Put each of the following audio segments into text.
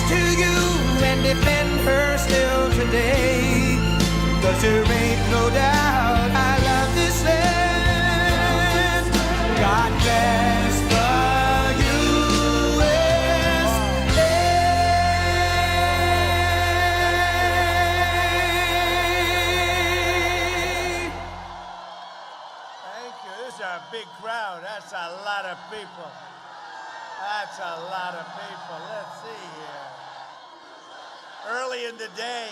to you and defend her still today. 'Cause there ain't no doubt I love this land. God bless the USA. Thank you. This is a big crowd. That's a lot of people. That's a lot of people. Let's see here. Early in the day.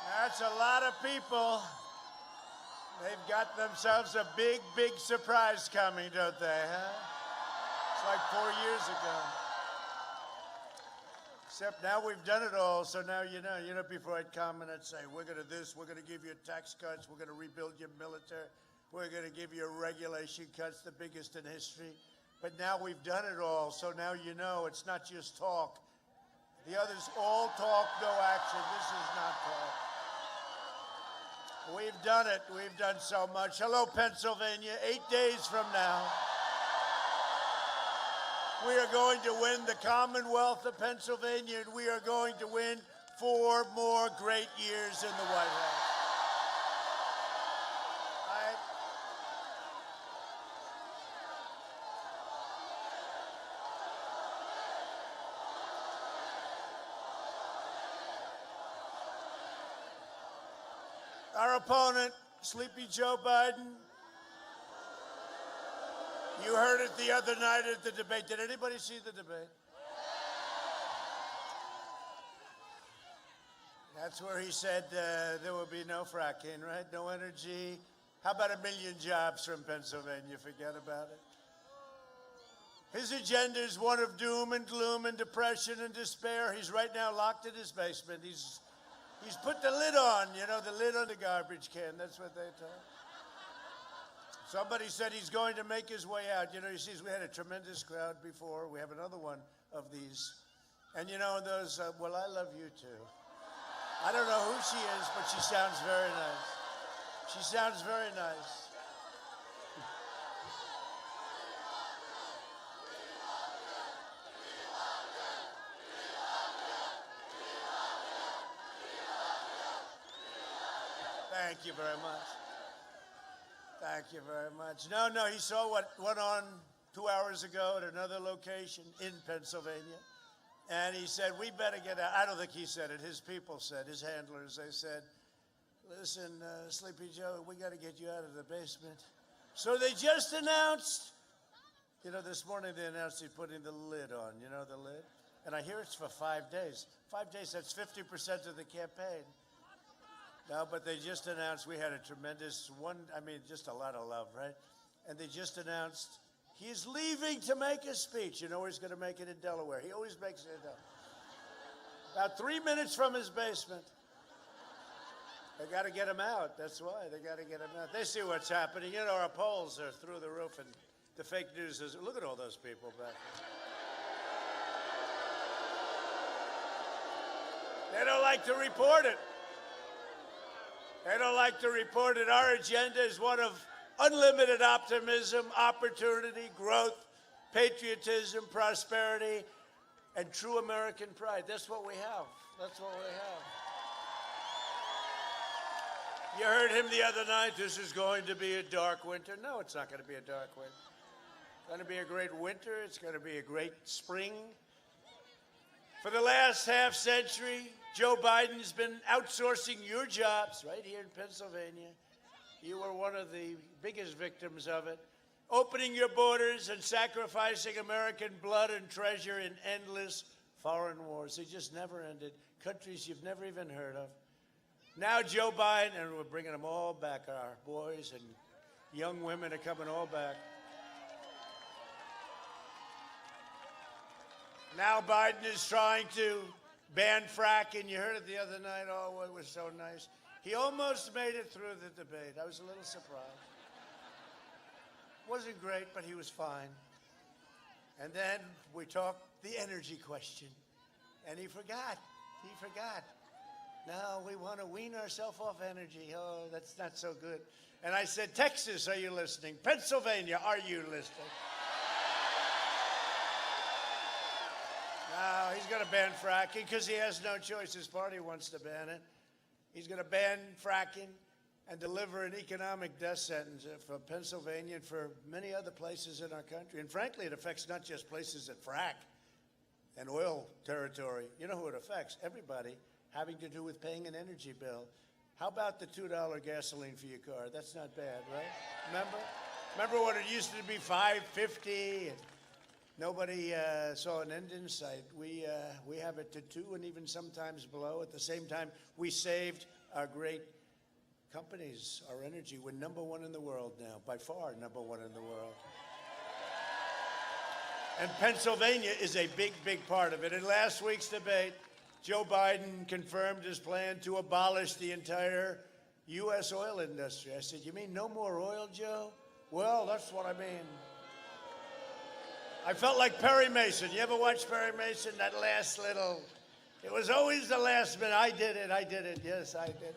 That's a lot of people. They've got themselves a big, big surprise coming, don't they, huh? It's like 4 years ago. Except now we've done it all, so now you know. You know, before I'd come and I'd say, we're going to this, we're going to give you tax cuts, we're going to rebuild your military, we're going to give you regulation cuts, the biggest in history. But now we've done it all, so now you know it's not just talk. The others all talk, no action. This is not talk. We've done it. We've done so much. Hello, Pennsylvania. 8 days from now, we are going to win the Commonwealth of Pennsylvania, and we are going to win 4 more great years in the White House. Our opponent, Sleepy Joe Biden, you heard it the other night at the debate. Did anybody see the debate? That's where he said there will be no fracking, right? No energy. How about 1 million jobs from Pennsylvania? Forget about it. His agenda is one of doom and gloom and depression and despair. He's right now locked in his basement. He's put the lid on, you know, the lid on the garbage can. That's what they tell him. Somebody said he's going to make his way out. You know, he sees we had a tremendous crowd before. We have another one of these. And, you know, those, well, I love you too. I don't know who she is, but she sounds very nice. She sounds very nice. Thank you very much. Thank you very much. No, he saw what went on 2 hours ago at another location in Pennsylvania. And he said, we better get out. I don't think he said it. His people said, his handlers, they said, listen, Sleepy Joe, we got to get you out of the basement. So they just announced, you know, this morning they announced he's putting the lid on, you know, the lid. And I hear it's for 5 days. 5 days, that's 50% of the campaign. No, but they just announced we had a tremendous just a lot of love, right? And they just announced he's leaving to make a speech. You know where he's going to make it? In Delaware. He always makes it in Delaware. About 3 minutes from his basement. They got to get him out. That's why. They got to get him out. They see what's happening. You know, our polls are through the roof, and the fake news is, look at all those people back there. They don't like to report it. They don't like to report it. Our agenda is one of unlimited optimism, opportunity, growth, patriotism, prosperity, and true American pride. That's what we have. That's what we have. You heard him the other night, this is going to be a dark winter. No, it's not going to be a dark winter. It's going to be a great winter. It's going to be a great spring. For the last half century, Joe Biden's been outsourcing your jobs right here in Pennsylvania. You were one of the biggest victims of it. Opening your borders and sacrificing American blood and treasure in endless foreign wars. They just never ended. Countries you've never even heard of. Now Joe Biden, and we're bringing them all back. Our boys and young women are coming all back. Now Biden is trying to ban fracking. You heard it the other night. Oh, it was so nice. He almost made it through the debate. I was a little surprised. Wasn't great, but he was fine. And then we talked the energy question. And he forgot. No, we want to wean ourselves off energy. Oh, that's not so good. And I said, Texas, are you listening? Pennsylvania, are you listening? No, he's going to ban fracking because he has no choice. His party wants to ban it. He's going to ban fracking and deliver an economic death sentence for Pennsylvania and for many other places in our country. And frankly, it affects not just places that frack and oil territory. You know who it affects? Everybody having to do with paying an energy bill. How about the $2 gasoline for your car? That's not bad, right? Remember when it used to be $5.50 and nobody saw an end in sight? We have it to $2 and even sometimes below. At the same time, we saved our great companies, our energy. We're #1 in the world now, by far #1 in the world. And Pennsylvania is a big, big part of it. In last week's debate, Joe Biden confirmed his plan to abolish the entire U.S. oil industry. I said, you mean no more oil, Joe? Well, that's what I mean. I felt like Perry Mason. You ever watch Perry Mason? That last little, it was always the last minute. I did it, yes, I did.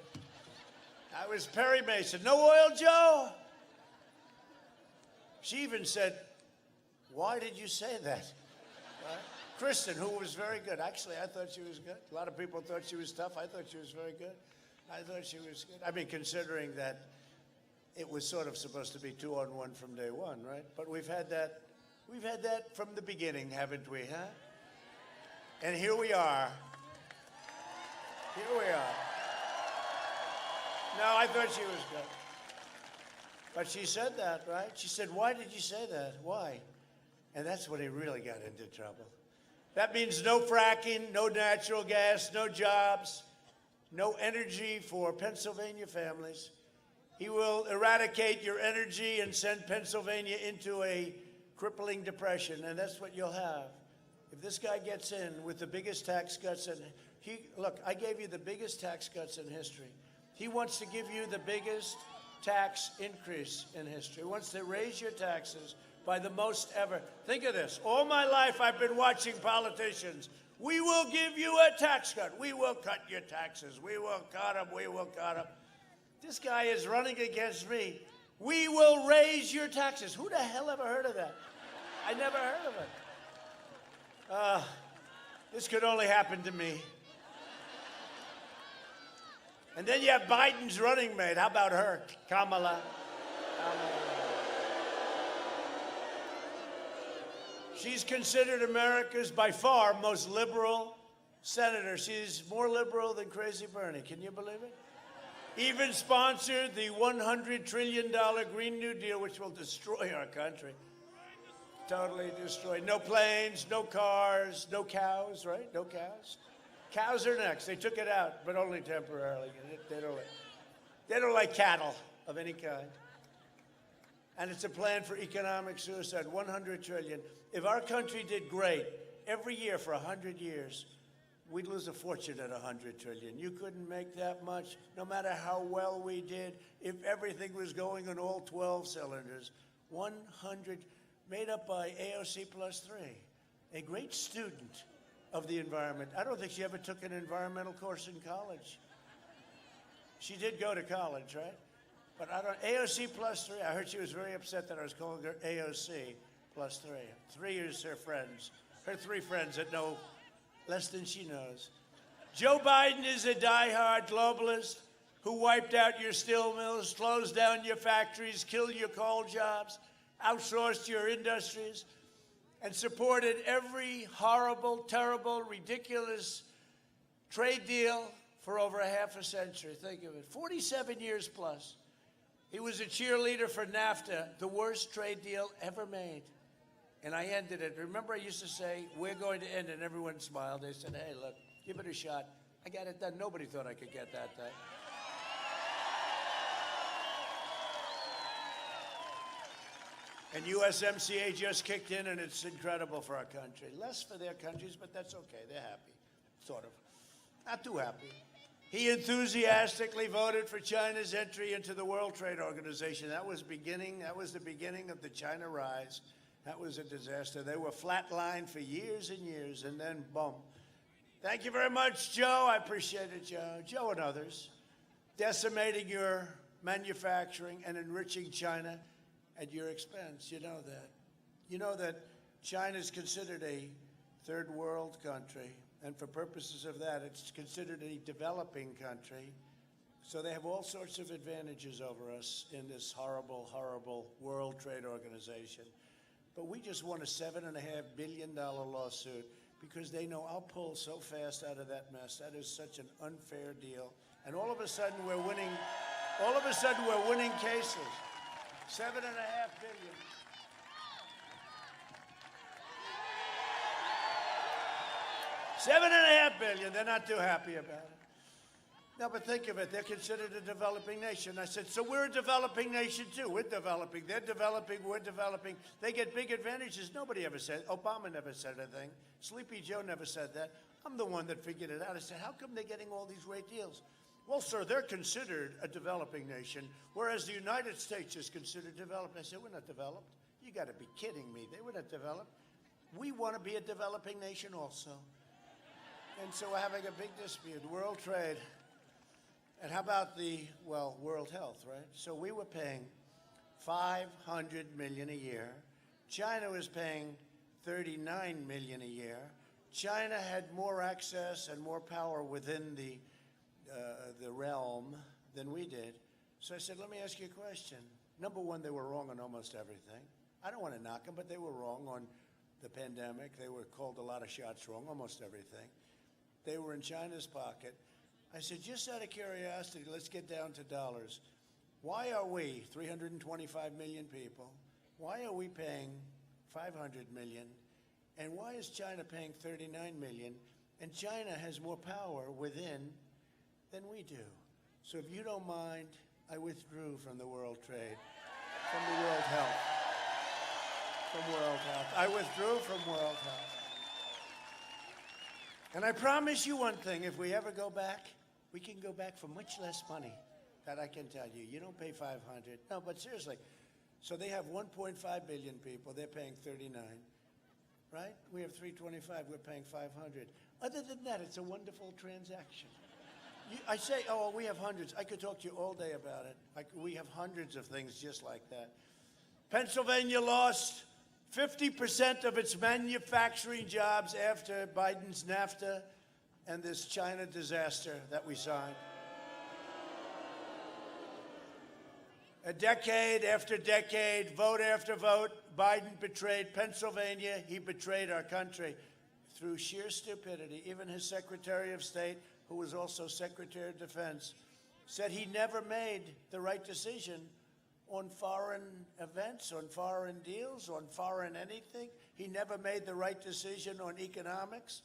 I was Perry Mason. No oil, Joe? She even said, why did you say that? Right? Kristen, who was very good. Actually, I thought she was good. A lot of people thought she was tough. I thought she was very good. I thought she was good. I mean, considering that it was sort of supposed to be 2-on-1 from day one, right? But we've had that from the beginning, haven't we, huh? And here we are. Here we are. No, I thought she was good. But she said that, right? She said, why did you say that? Why? And that's when he really got into trouble. That means no fracking, no natural gas, no jobs, no energy for Pennsylvania families. He will eradicate your energy and send Pennsylvania into a crippling depression, and that's what you'll have. If this guy gets in with the biggest tax cuts, look, I gave you the biggest tax cuts in history. He wants to give you the biggest tax increase in history. He wants to raise your taxes by the most ever. Think of this. All my life I've been watching politicians. We will give you a tax cut. We will cut your taxes. We will cut them. We will cut them. This guy is running against me. We will raise your taxes. Who the hell ever heard of that? I never heard of it. This could only happen to me. And then you have Biden's running mate. How about her? Kamala. She's considered America's by far most liberal senator. She's more liberal than Crazy Bernie. Can you believe it? Even sponsored the $100 trillion Green New Deal, which will destroy our country. Totally destroy. No planes, no cars, no cows, right? No cows. Cows are next. They took it out, but only temporarily. They don't like cattle of any kind. And it's a plan for economic suicide, $100 trillion. If our country did great every year for 100 years, we'd lose a fortune at $100 trillion. You couldn't make that much, no matter how well we did, if everything was going on all 12 cylinders. 100, made up by AOC plus 3, a great student of the environment. I don't think she ever took an environmental course in college. She did go to college, right? But I don't, AOC plus 3, I heard she was very upset that I was calling her AOC plus 3. 3 years her friends, her 3 friends that know less than she knows. Joe Biden is a diehard globalist who wiped out your steel mills, closed down your factories, killed your coal jobs, outsourced your industries, and supported every horrible, terrible, ridiculous trade deal for over a half a century. Think of it, 47 years plus. He was a cheerleader for NAFTA, the worst trade deal ever made. And I ended it. Remember, I used to say, we're going to end it, and everyone smiled. They said, hey, look, give it a shot. I got it done. Nobody thought I could get that done. And USMCA just kicked in, and it's incredible for our country. Less for their countries, but that's okay. They're happy, sort of. Not too happy. He enthusiastically voted for China's entry into the World Trade Organization. That was the beginning of the China rise. That was a disaster. They were flatlined for years and years, and then, boom. Thank you very much, Joe. I appreciate it, Joe. Joe and others. Decimating your manufacturing and enriching China at your expense. You know that. You know that China is considered a third world country, and for purposes of that, it's considered a developing country. So they have all sorts of advantages over us in this horrible, horrible World Trade Organization. But we just won a $7.5 billion lawsuit because they know I'll pull so fast out of that mess. That is such an unfair deal. And all of a sudden we're winning, cases. $7.5 billion. $7.5 billion. They're not too happy about it. No, but think of it. They're considered a developing nation. I said, so we're a developing nation, too. We're developing. They're developing. We're developing. They get big advantages. Nobody ever said. Obama never said a thing. Sleepy Joe never said that. I'm the one that figured it out. I said, how come they're getting all these great deals? Well, sir, they're considered a developing nation, whereas the United States is considered developed. I said, we're not developed. You got to be kidding me. They were not developed. We want to be a developing nation also. And so we're having a big dispute. World trade. And how about world health, right? So we were paying $500 million a year. China was paying $39 million a year. China had more access and more power within the realm than we did. So I said, let me ask you a question. Number one, they were wrong on almost everything. I don't want to knock them, but they were wrong on the pandemic. They were called a lot of shots wrong, almost everything. They were in China's pocket. I said, just out of curiosity, let's get down to dollars. Why are we, 325 million people, why are we paying $500 million? And why is China paying $39 million? And China has more power within than we do. So if you don't mind, I withdrew from the World Trade, from the World Health, from World Health. I withdrew from World Health. And I promise you one thing, if we ever go back, we can go back for much less money. That I can tell you. You don't pay 500. No, but seriously. So they have 1.5 billion people. They're paying 39, right? We have 325. We're paying 500. Other than that, it's a wonderful transaction. I say, oh, we have hundreds. I could talk to you all day about it. We have hundreds of things just like that. Pennsylvania lost 50% of its manufacturing jobs after Biden's NAFTA and this China disaster that we signed. A decade after decade, vote after vote, Biden betrayed Pennsylvania. He betrayed our country through sheer stupidity. Even his Secretary of State, who was also Secretary of Defense, said he never made the right decision on foreign events, on foreign deals, on foreign anything. He never made the right decision on economics.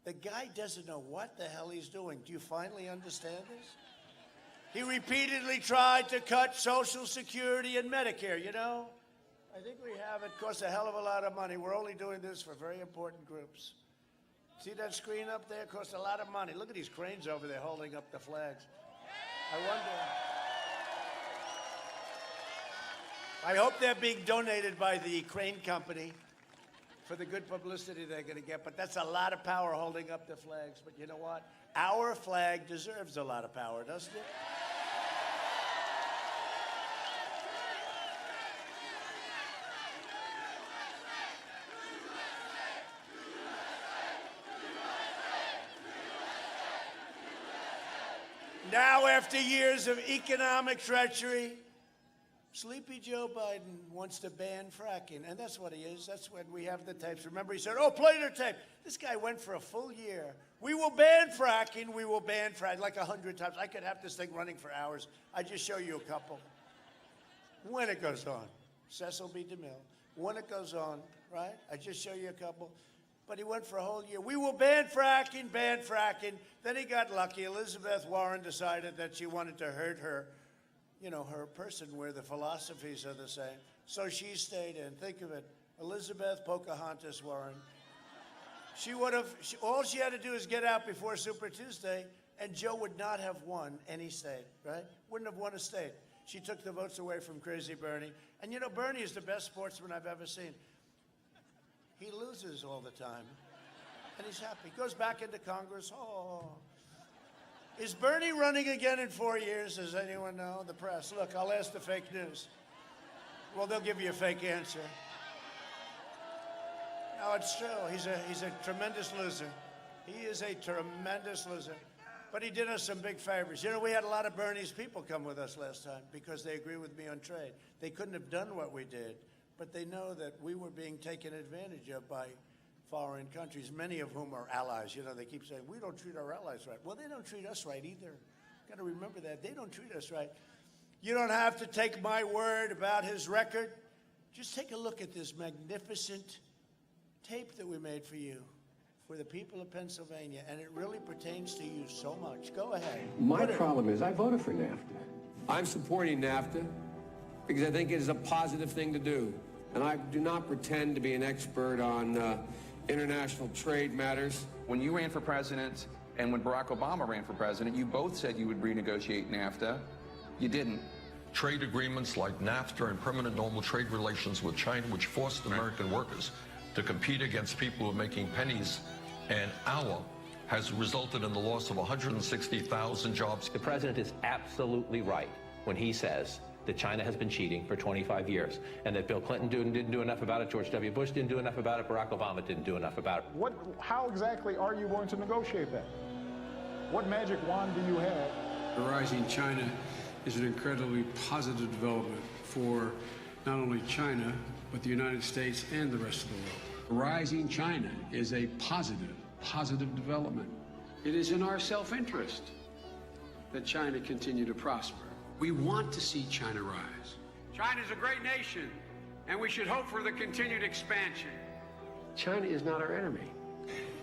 The guy doesn't know what the hell he's doing. Do you finally understand this? He repeatedly tried to cut Social Security and Medicare, you know? I think we have. It costs a hell of a lot of money. We're only doing this for very important groups. See that screen up there? It costs a lot of money. Look at these cranes over there holding up the flags. I wonder. I hope they're being donated by the crane company for the good publicity they're going to get, but that's a lot of power holding up the flags. But you know what? Our flag deserves a lot of power, doesn't it? Now, after years of economic treachery, Sleepy Joe Biden wants to ban fracking, and that's what he is. That's when we have the tapes. Remember, he said, oh, play the tape. This guy went for a full year. We will ban fracking. We will ban fracking, like 100 times. I could have this thing running for hours. I just show you a couple. When it goes on. Cecil B. DeMille. When it goes on, right? I just show you a couple. But he went for a whole year. We will ban fracking, ban fracking. Then he got lucky. Elizabeth Warren decided that she wanted to hurt her, you know, her person where the philosophies are the same. So she stayed in. Think of it. Elizabeth Pocahontas Warren. She would have, all she had to do is get out before Super Tuesday, and Joe would not have won any state, right? Wouldn't have won a state. She took the votes away from Crazy Bernie. And you know, Bernie is the best sportsman I've ever seen. He loses all the time. And he's happy. Goes back into Congress. Oh. Is Bernie running again in 4 years? Does anyone know? The press. Look, I'll ask the fake news. Well, they'll give you a fake answer. No, it's true. He's a tremendous loser. He is a tremendous loser. But he did us some big favors. You know, we had a lot of Bernie's people come with us last time because they agree with me on trade. They couldn't have done what we did, but they know that we were being taken advantage of by foreign countries, many of whom are allies. You know, they keep saying, we don't treat our allies right. Well, they don't treat us right either. Got to remember that. They don't treat us right. You don't have to take my word about his record. Just take a look at this magnificent tape that we made for you, for the people of Pennsylvania, and it really pertains to you so much. Go ahead. My problem is I voted for NAFTA. I'm supporting NAFTA because I think it is a positive thing to do. And I do not pretend to be an expert on international trade matters. When you ran for president and when Barack Obama ran for president, you both said you would renegotiate NAFTA. You didn't. Trade agreements like NAFTA and permanent normal trade relations with China, which forced American workers to compete against people who are making pennies an hour, has resulted in the loss of 160,000 jobs. The president is absolutely right when he says that China has been cheating for 25 years and that Bill Clinton didn't do enough about it, George W. Bush didn't do enough about it, Barack Obama didn't do enough about it. How exactly are you going to negotiate that? What magic wand do you have? The rising China is an incredibly positive development for not only China, but the United States and the rest of the world. Rising China is a positive development. It is in our self-interest that China continue to prosper. We want to see China rise. China is a great nation, and we should hope for the continued expansion. China is not our enemy.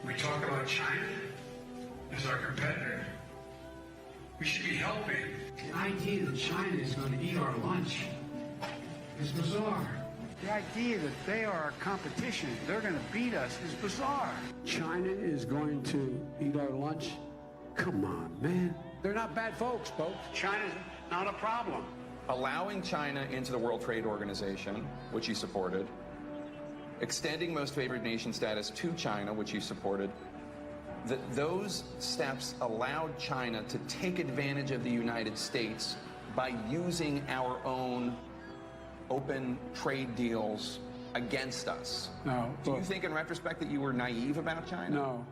We talk about China as our competitor. We should be helping. The idea that China is going to eat our lunch is bizarre. The idea that they are our competition, they're going to beat us, is bizarre. China is going to eat our lunch? Come on, man. They're not bad folks. China's not a problem. Allowing China into the World Trade Organization, which you supported, extending most favored nation status to China, which you supported, those steps allowed China to take advantage of the United States by using our own open trade deals against us. No. Do you think in retrospect that you were naive about China? No.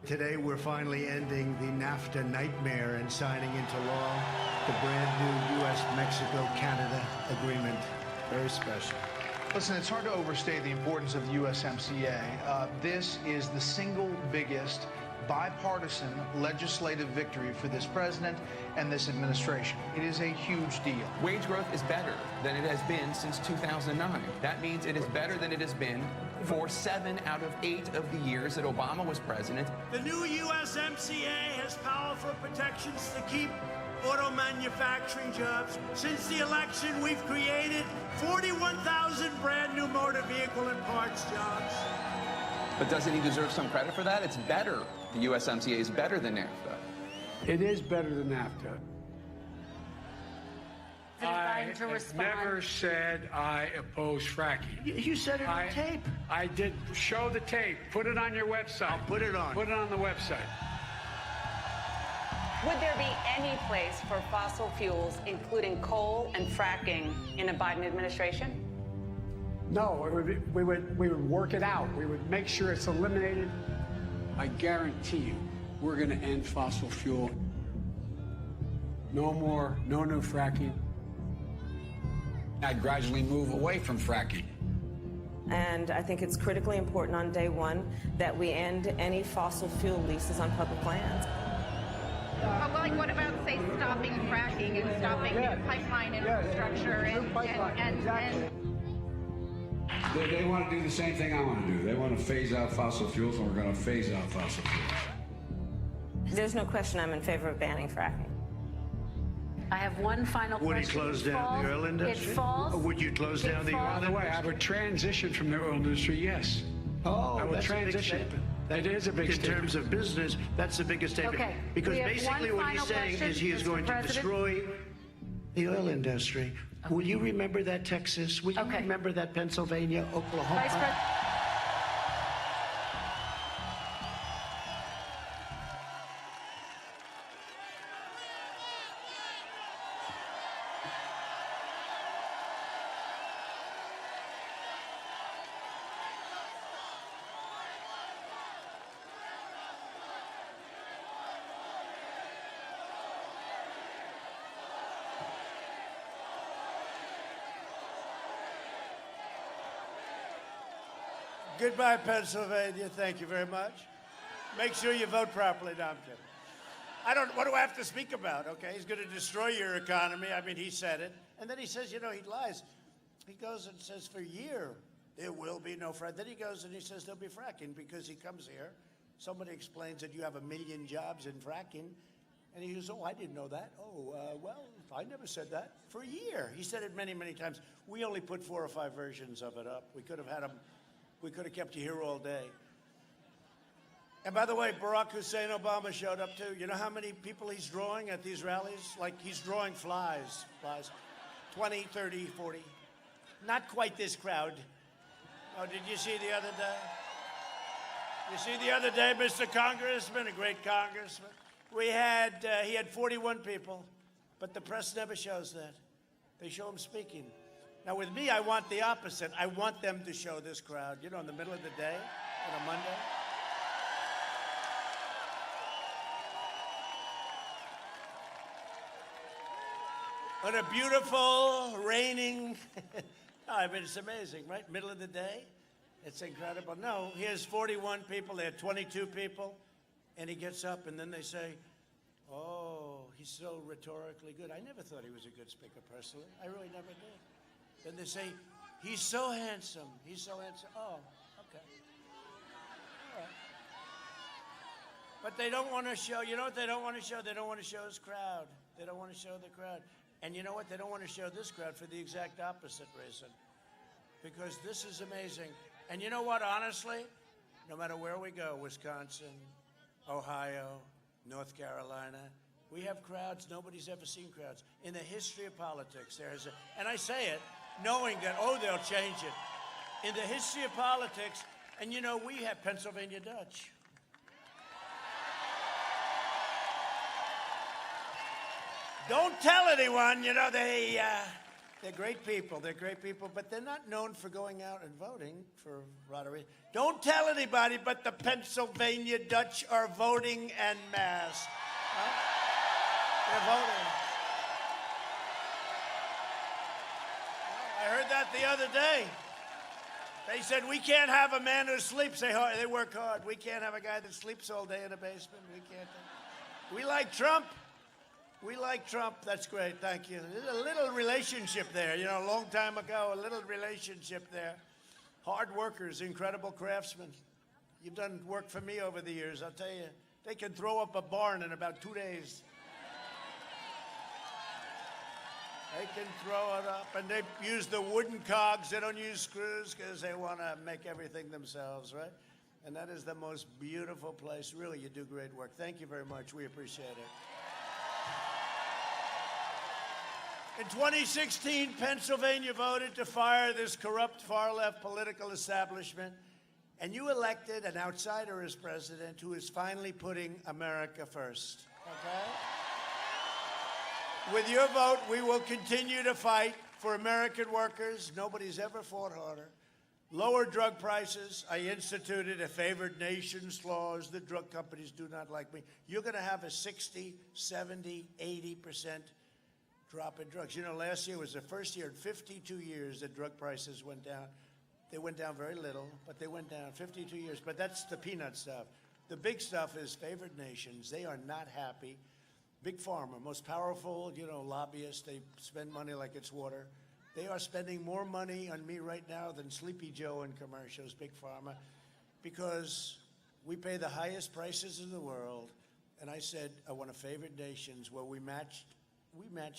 Today, we're finally ending the NAFTA nightmare and signing into law the brand new U.S.-Mexico-Canada agreement. Very special. Listen, it's hard to overstate the importance of the USMCA. This is the single biggest bipartisan legislative victory for this president and this administration. It is a huge deal. Wage growth is better than it has been since 2009. That means it is better than it has been for 7 out of 8 of the years that Obama was president. The new USMCA has powerful protections to keep auto manufacturing jobs. Since the election, we've created 41,000 brand new motor vehicle and parts jobs. But doesn't he deserve some credit for that? It's better. The USMCA is better than NAFTA. It is better than NAFTA. I never said I oppose fracking. You said it on tape. I did. Show the tape. Put it on your website. I'll put it on. Put it on the website. Would there be any place for fossil fuels, including coal and fracking, in a Biden administration? No, we would work it out. We would make sure it's eliminated. I guarantee you, we're going to end fossil fuel. No more, no new fracking. I'd gradually move away from fracking. And I think it's critically important on day one that we end any fossil fuel leases on public lands. But like, what about, say, stopping fracking and stopping new pipeline infrastructure and They want to do the same thing I want to do. They want to phase out fossil fuels, and we're going to phase out fossil fuels. There's no question I'm in favor of banning fracking. I have one final question. Would he close down the oil industry? It falls. Or would you close down the oil By the way, I would transition from the oil industry, yes. Oh, I would that's transition. a big statement. That is a big In statement. terms of business, that's the biggest statement. Okay. Because We have basically one what he's final saying question, is he is Mr. going to President. destroy the oil industry. Okay. Will you remember that, Texas? Will you remember that, Pennsylvania, Oklahoma? Vice President. Goodbye, Pennsylvania. Thank you very much. Make sure you vote properly. No, I'm kidding. What do I have to speak about? Okay, he's going to destroy your economy. I mean, he said it. And then he says, you know, he lies. He goes and says, for a year, there will be no fracking. Then he goes and he says there'll be fracking because he comes here. Somebody explains that you have 1 million jobs in fracking. And he goes, oh, I didn't know that. Oh, well, I never said that. For a year. He said it many, many times. We only put 4 or 5 versions of it up. We could have had him, we could have kept you here all day. And by the way, Barack Hussein Obama showed up too. You know how many people he's drawing at these rallies? Like he's drawing flies. 20, 30, 40. Not quite this crowd. Oh, did you see the other day? You see the other day, Mr. Congressman, a great congressman? He had 41 people, but the press never shows that. They show him speaking. Now with me, I want the opposite. I want them to show this crowd, you know, in the middle of the day on a Monday. On a beautiful, raining, I mean, it's amazing, right? Middle of the day. It's incredible. No, here's 41 people. They had 22 people. And he gets up, and then they say, oh, he's so rhetorically good. I never thought he was a good speaker, personally. I really never did. Then they say, he's so handsome. He's so handsome. Oh, okay. All right. But they don't want to show, you know what they don't want to show? They don't want to show his crowd. They don't want to show the crowd. And you know what? They don't want to show this crowd for the exact opposite reason. Because this is amazing. And you know what, honestly? No matter where we go, Wisconsin, Ohio, North Carolina, we have crowds. Nobody's ever seen crowds. In the history of politics, and I say it knowing that, oh, they'll change it. In the history of politics, and you know, we have Pennsylvania Dutch. Don't tell anyone, you know, they're great people. They're great people, but they're not known for going out and voting for a lot of reasons. Don't tell anybody, but the Pennsylvania Dutch are voting en masse. Huh? They're voting. I heard that the other day. They said, we can't have a man who sleeps. They work hard. We can't have a guy that sleeps all day in a basement. We can't. We like Trump. We like Trump. That's great. Thank you. There's a little relationship there. You know, a long time ago, a little relationship there. Hard workers, incredible craftsmen. You've done work for me over the years. I'll tell you, they can throw up a barn in about 2 days. They can throw it up, and they use the wooden cogs. They don't use screws because they want to make everything themselves, right? And that is the most beautiful place. Really, you do great work. Thank you very much. We appreciate it. In 2016, Pennsylvania voted to fire this corrupt far-left political establishment, and you elected an outsider as president who is finally putting America first, okay? With your vote, we will continue to fight for American workers. Nobody's ever fought harder. Lower drug prices. I instituted a favored nations clause. The drug companies do not like me. You're going to have a 60, 70, 80% drop in drugs. You know, last year was the first year in 52 years that drug prices went down. They went down very little, but they went down 52 years. But that's the peanut stuff. The big stuff is favored nations. They are not happy. Big Pharma, most powerful, you know, lobbyists. They spend money like it's water. They are spending more money on me right now than Sleepy Joe in commercials, Big Pharma, because we pay the highest prices in the world. And I said, I want a favored nations where we match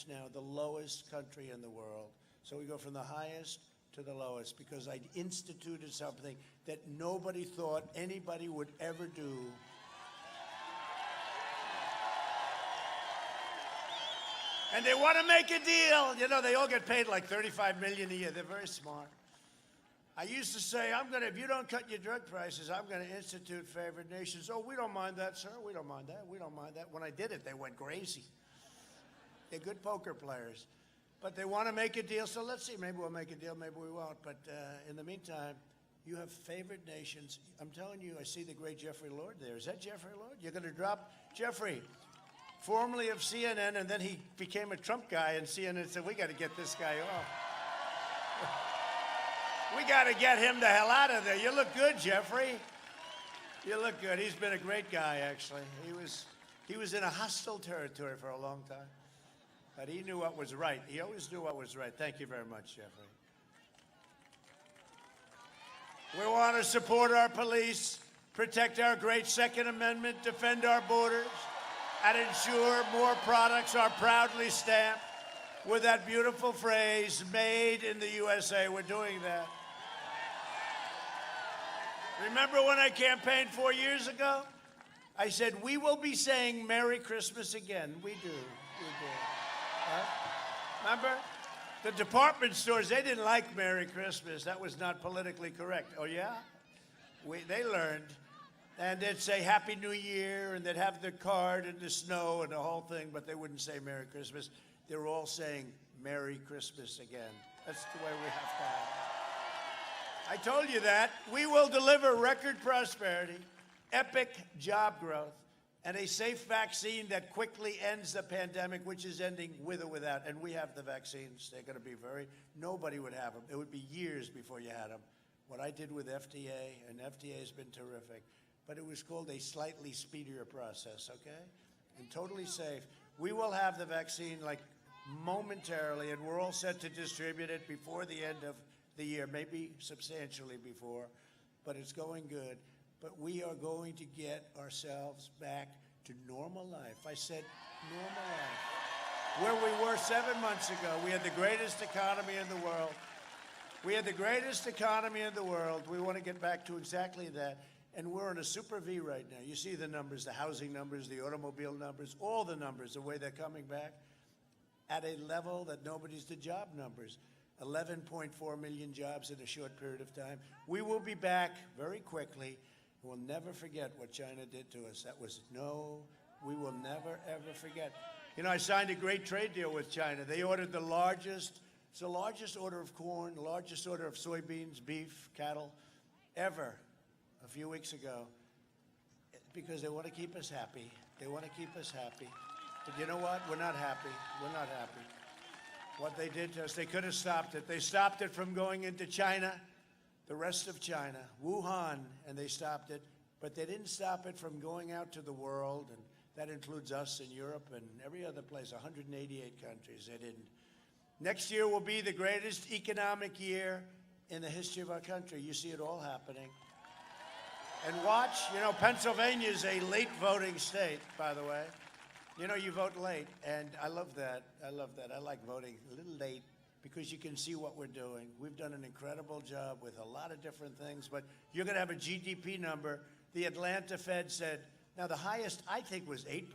now the lowest country in the world. So we go from the highest to the lowest because I instituted something that nobody thought anybody would ever do. And they want to make a deal. You know, they all get paid like $35 million a year. They're very smart. I used to say, if you don't cut your drug prices, I'm going to institute favored nations. Oh, we don't mind that, sir. We don't mind that. We don't mind that. When I did it, they went crazy. They're good poker players. But they want to make a deal, so let's see. Maybe we'll make a deal, maybe we won't. But in the meantime, you have favored nations. I'm telling you, I see the great Jeffrey Lord there. Is that Jeffrey Lord? You're going to drop Jeffrey, formerly of CNN, and then he became a Trump guy, and CNN said, we got to get this guy off. We got to get him the hell out of there. You look good, Jeffrey. You look good. He's been a great guy, actually. He was in a hostile territory for a long time. But he knew what was right. He always knew what was right. Thank you very much, Jeffrey. We want to support our police, protect our great Second Amendment, defend our borders, and ensure more products are proudly stamped with that beautiful phrase, made in the USA. We're doing that. Remember when I campaigned 4 years ago? I said, we will be saying Merry Christmas again. We do. Huh? Remember? The department stores, they didn't like Merry Christmas. That was not politically correct. Oh, yeah? They learned. And they'd say Happy New Year, and they'd have their card in the snow and the whole thing, but they wouldn't say Merry Christmas. They were all saying Merry Christmas again. That's the way we have to have it. I told you that. We will deliver record prosperity, epic job growth, and a safe vaccine that quickly ends the pandemic, which is ending with or without. And we have the vaccines. They're going to be nobody would have them. It would be years before you had them. What I did with FDA, and FDA has been terrific, but it was called a slightly speedier process, okay? And totally safe. We will have the vaccine like momentarily, and we're all set to distribute it before the end of the year, maybe substantially before, but it's going good. But we are going to get ourselves back to normal life. I said normal life. Where we were 7 months ago, we had the greatest economy in the world. We had the greatest economy in the world. We want to get back to exactly that. And we're in a super V right now. You see the numbers, the housing numbers, the automobile numbers, all the numbers, the way they're coming back at a level that nobody's the job numbers. 11.4 million jobs in a short period of time. We will be back very quickly. We'll never forget what China did to us. We will never, ever forget. You know, I signed a great trade deal with China. They ordered it's the largest order of corn, the largest order of soybeans, beef, cattle, ever a few weeks ago, because they want to keep us happy. They want to keep us happy. But you know what? We're not happy. We're not happy. What they did to us, they could have stopped it. They stopped it from going into China, the rest of China, Wuhan, and they stopped it. But they didn't stop it from going out to the world, and that includes us in Europe and every other place, 188 countries. They didn't. Next year will be the greatest economic year in the history of our country. You see it all happening. And watch, Pennsylvania is a late voting state, by the way. You vote late, and I love that. I like voting a little late because you can see what we're doing. We've done an incredible job with a lot of different things, but you're going to have a GDP number. The Atlanta Fed said, now the highest, I think, was 8%,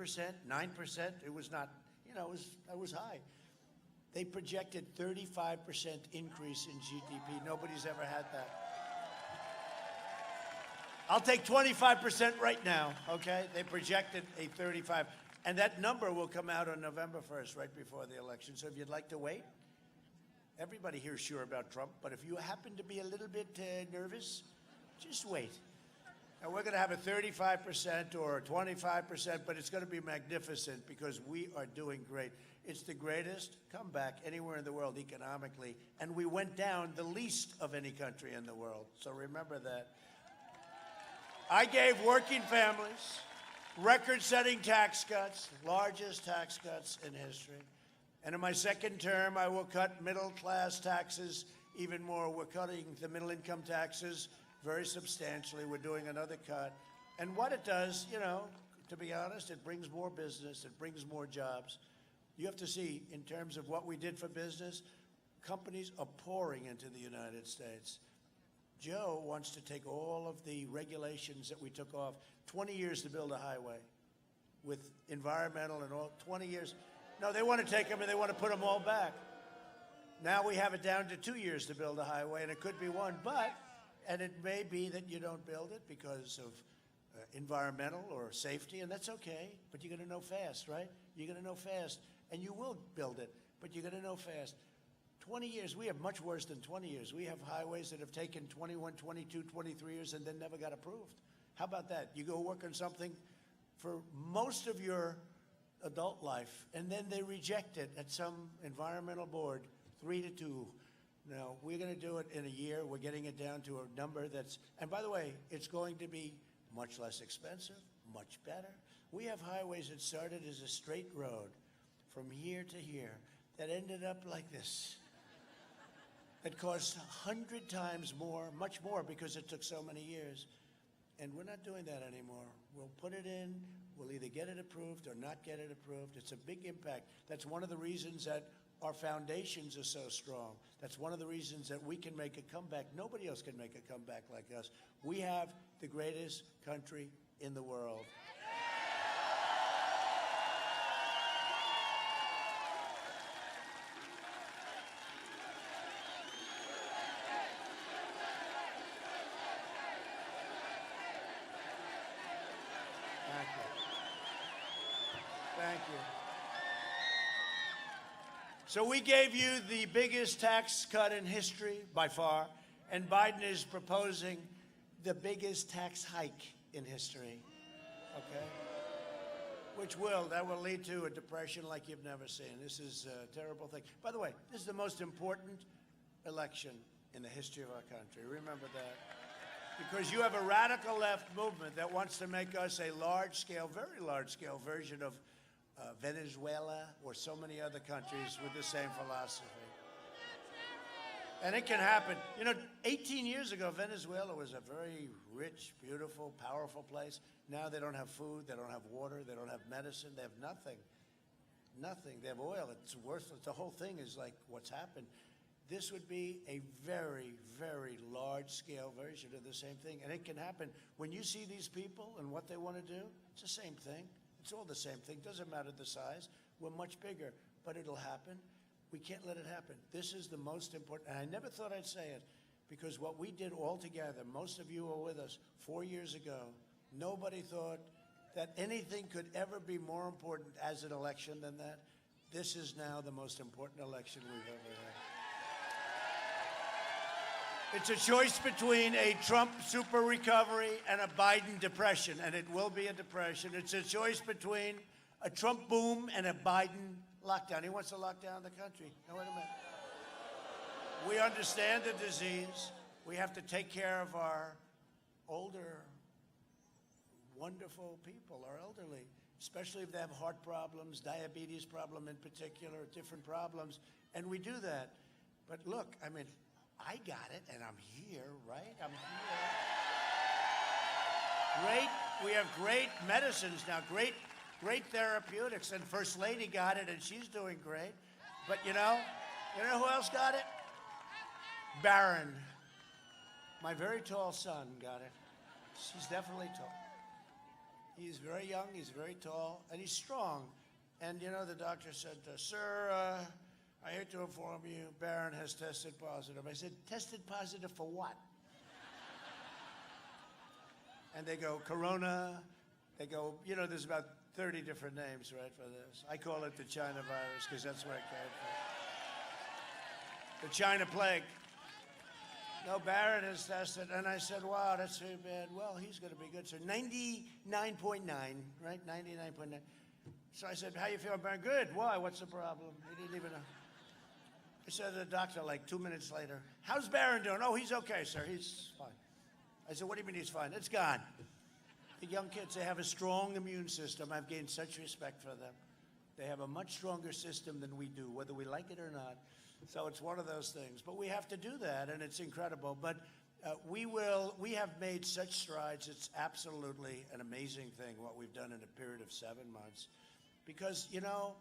9%. It was not, it was high. They projected 35% increase in GDP. Nobody's ever had that. I'll take 25% right now, okay? They projected a 35%. And that number will come out on November 1st, right before the election. So if you'd like to wait, everybody here is sure about Trump, but if you happen to be a little bit nervous, just wait. And we're going to have a 35% or 25%, but it's going to be magnificent because we are doing great. It's the greatest comeback anywhere in the world economically, and we went down the least of any country in the world. So remember that. I gave working families record-setting tax cuts, largest tax cuts in history. And in my second term, I will cut middle-class taxes even more. We're cutting the middle-income taxes very substantially. We're doing another cut. And what it does, to be honest, it brings more business. It brings more jobs. You have to see, in terms of what we did for business, companies are pouring into the United States. Joe wants to take all of the regulations that we took off, 20 years to build a highway with environmental and all, 20 years. No, they want to take them and they want to put them all back. Now we have it down to 2 years to build a highway, and it could be one, and it may be that you don't build it because of environmental or safety, and that's okay, but you're going to know fast, right? You're going to know fast, and you will build it, but you're going to know fast. 20 years, we have much worse than 20 years. We have highways that have taken 21, 22, 23 years and then never got approved. How about that? You go work on something for most of your adult life, and then they reject it at some environmental board, 3-2. No, we're going to do it in a year. We're getting it down to a number that's, and by the way, it's going to be much less expensive, much better. We have highways that started as a straight road from here to here that ended up like this. It cost 100 times more, much more, because it took so many years. And we're not doing that anymore. We'll put it in, we'll either get it approved or not get it approved. It's a big impact. That's one of the reasons that our foundations are so strong. That's one of the reasons that we can make a comeback. Nobody else can make a comeback like us. We have the greatest country in the world. Thank you. Thank you. So we gave you the biggest tax cut in history by far, and Biden is proposing the biggest tax hike in history, okay? That will lead to a depression like you've never seen. This is a terrible thing. By the way, this is the most important election in the history of our country. Remember that. Because you have a radical left movement that wants to make us a large-scale, very large-scale version of Venezuela or so many other countries with the same philosophy. And it can happen. You know, 18 years ago, Venezuela was a very rich, beautiful, powerful place. Now they don't have food, they don't have water, they don't have medicine, they have nothing. Nothing. They have oil. It's worthless. The whole thing is like what's happened. This would be a very, very large-scale version of the same thing. And it can happen. When you see these people and what they want to do, it's the same thing. It's all the same thing. Doesn't matter the size. We're much bigger. But it'll happen. We can't let it happen. This is the most important. And I never thought I'd say it, because what we did all together, most of you were with us 4 years ago, nobody thought that anything could ever be more important as an election than that. This is now the most important election we've ever had. It's a choice between a Trump super recovery and a Biden depression, and it will be a depression. It's a choice between a Trump boom and a Biden lockdown. He wants to lock down the country. Now, wait a minute. We understand the disease. We have to take care of our older, wonderful people, our elderly, especially if they have heart problems, diabetes problem in particular, different problems, and we do that. But look, I mean, I got it, and I'm here, right? I'm here. Great. We have great medicines now, great therapeutics, and First Lady got it, and she's doing great. But you know who else got it? Barron. My very tall son got it. He's definitely tall. He's very young, he's very tall, and he's strong. And you know, the doctor said, sir, I hate to inform you, Barron has tested positive. I said, tested positive for what? And they go, corona. They go, you know, there's about 30 different names, right, for this. I call it the China virus because that's where it came from. The China plague. No, Barron has tested. And I said, wow, that's too bad. Well, he's going to be good, sir. 99.9, right? 99.9. So I said, how you feeling, Barron? Good. Why? What's the problem? He didn't even know. I said to the doctor like 2 minutes later, how's Barron doing? Oh, he's okay, sir. He's fine. I said, what do you mean he's fine? It's gone. The young kids, they have a strong immune system. I've gained such respect for them. They have a much stronger system than we do, whether we like it or not. So it's one of those things. But we have to do that, and it's incredible. But we have made such strides. It's absolutely an amazing thing what we've done in a period of 7 months. Because, you know,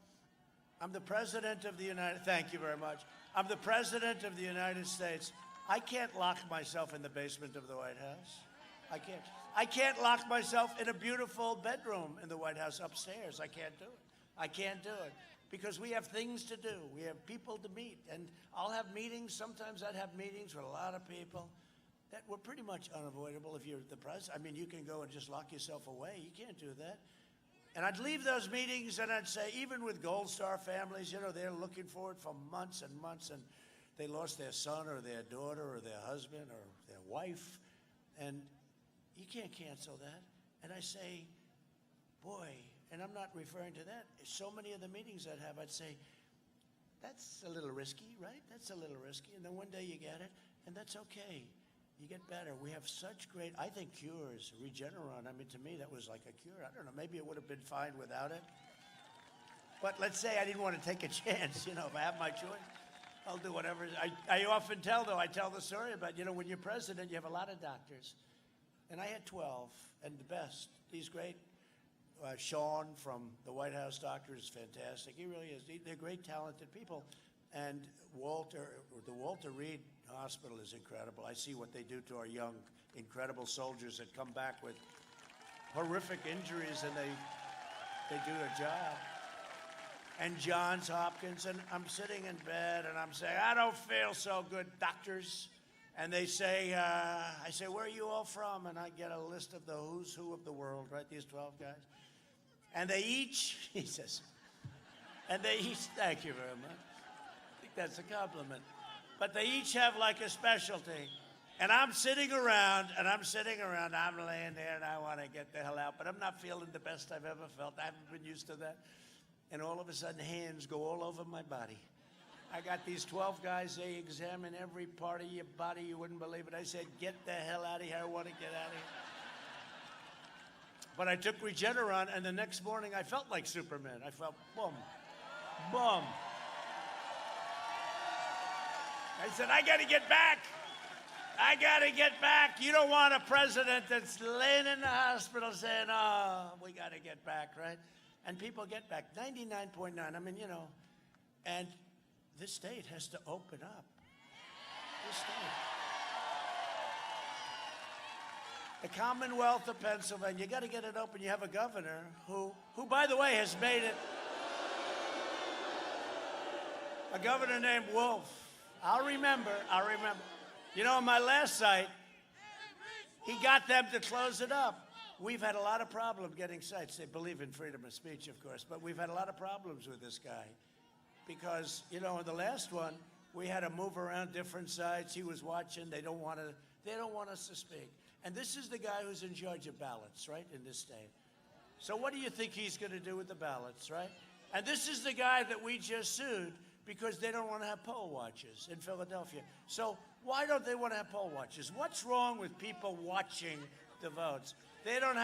I'm the president of the United States. Thank you very much. I'm the president of the United States. I can't lock myself in the basement of the White House. I can't. I can't lock myself in a beautiful bedroom in the White House upstairs. I can't do it. I can't do it because we have things to do. We have people to meet, and I'll have meetings. Sometimes I'd have meetings with a lot of people that were pretty much unavoidable if you're the president. I mean, you can go and just lock yourself away. You can't do that. And I'd leave those meetings, and I'd say, even with Gold Star families, you know, they're looking forward for months and months, and they lost their son or their daughter or their husband or their wife, and you can't cancel that. And I say, boy, and I'm not referring to that. So many of the meetings I'd have, I'd say, that's a little risky, right? That's a little risky. And then one day you get it, and that's okay. You get better. We have such great, I think, cures. Regeneron, I mean, to me, that was like a cure. I don't know, maybe it would have been fine without it. But let's say I didn't want to take a chance, if I have my choice, I'll do whatever. I often tell the story about, when you're president, you have a lot of doctors. And I had 12, and the best. He's great. Sean from the White House doctor is fantastic. He really is. They're great, talented people. And the Walter Reed Hospital is incredible. I see what they do to our young, incredible soldiers that come back with horrific injuries, and they do their job. And Johns Hopkins, and I'm sitting in bed, and I'm saying, I don't feel so good, doctors. And they say, I say, where are you all from? And I get a list of the who's who of the world, right, these 12 guys. And they each, he says, and they each, thank you very much. I think that's a compliment. But they each have like a specialty. And I'm sitting around, I'm laying there, and I want to get the hell out. But I'm not feeling the best I've ever felt. I haven't been used to that. And all of a sudden, hands go all over my body. I got these 12 guys, they examine every part of your body, you wouldn't believe it. I said, get the hell out of here, I want to get out of here. But I took Regeneron, and the next morning I felt like Superman. I felt, boom, boom. I said, I got to get back. I got to get back. You don't want a president that's laying in the hospital saying, oh, we got to get back, right? And people get back, 99.9. I mean, and this state has to open up. This state. The Commonwealth of Pennsylvania, you got to get it open. You have a governor who, by the way, has made it. A governor named Wolf. I'll remember. On my last site, he got them to close it up. We've had a lot of problems getting sites. They believe in freedom of speech, of course, but we've had a lot of problems with this guy. Because, in the last one, we had to move around different sites. He was watching. They don't want us to speak. And this is the guy who's in charge of ballots, right, in this state. So what do you think he's going to do with the ballots, right? And this is the guy that we just sued because they don't want to have poll watchers in Philadelphia. So why don't they want to have poll watchers? What's wrong with people watching the votes? They don't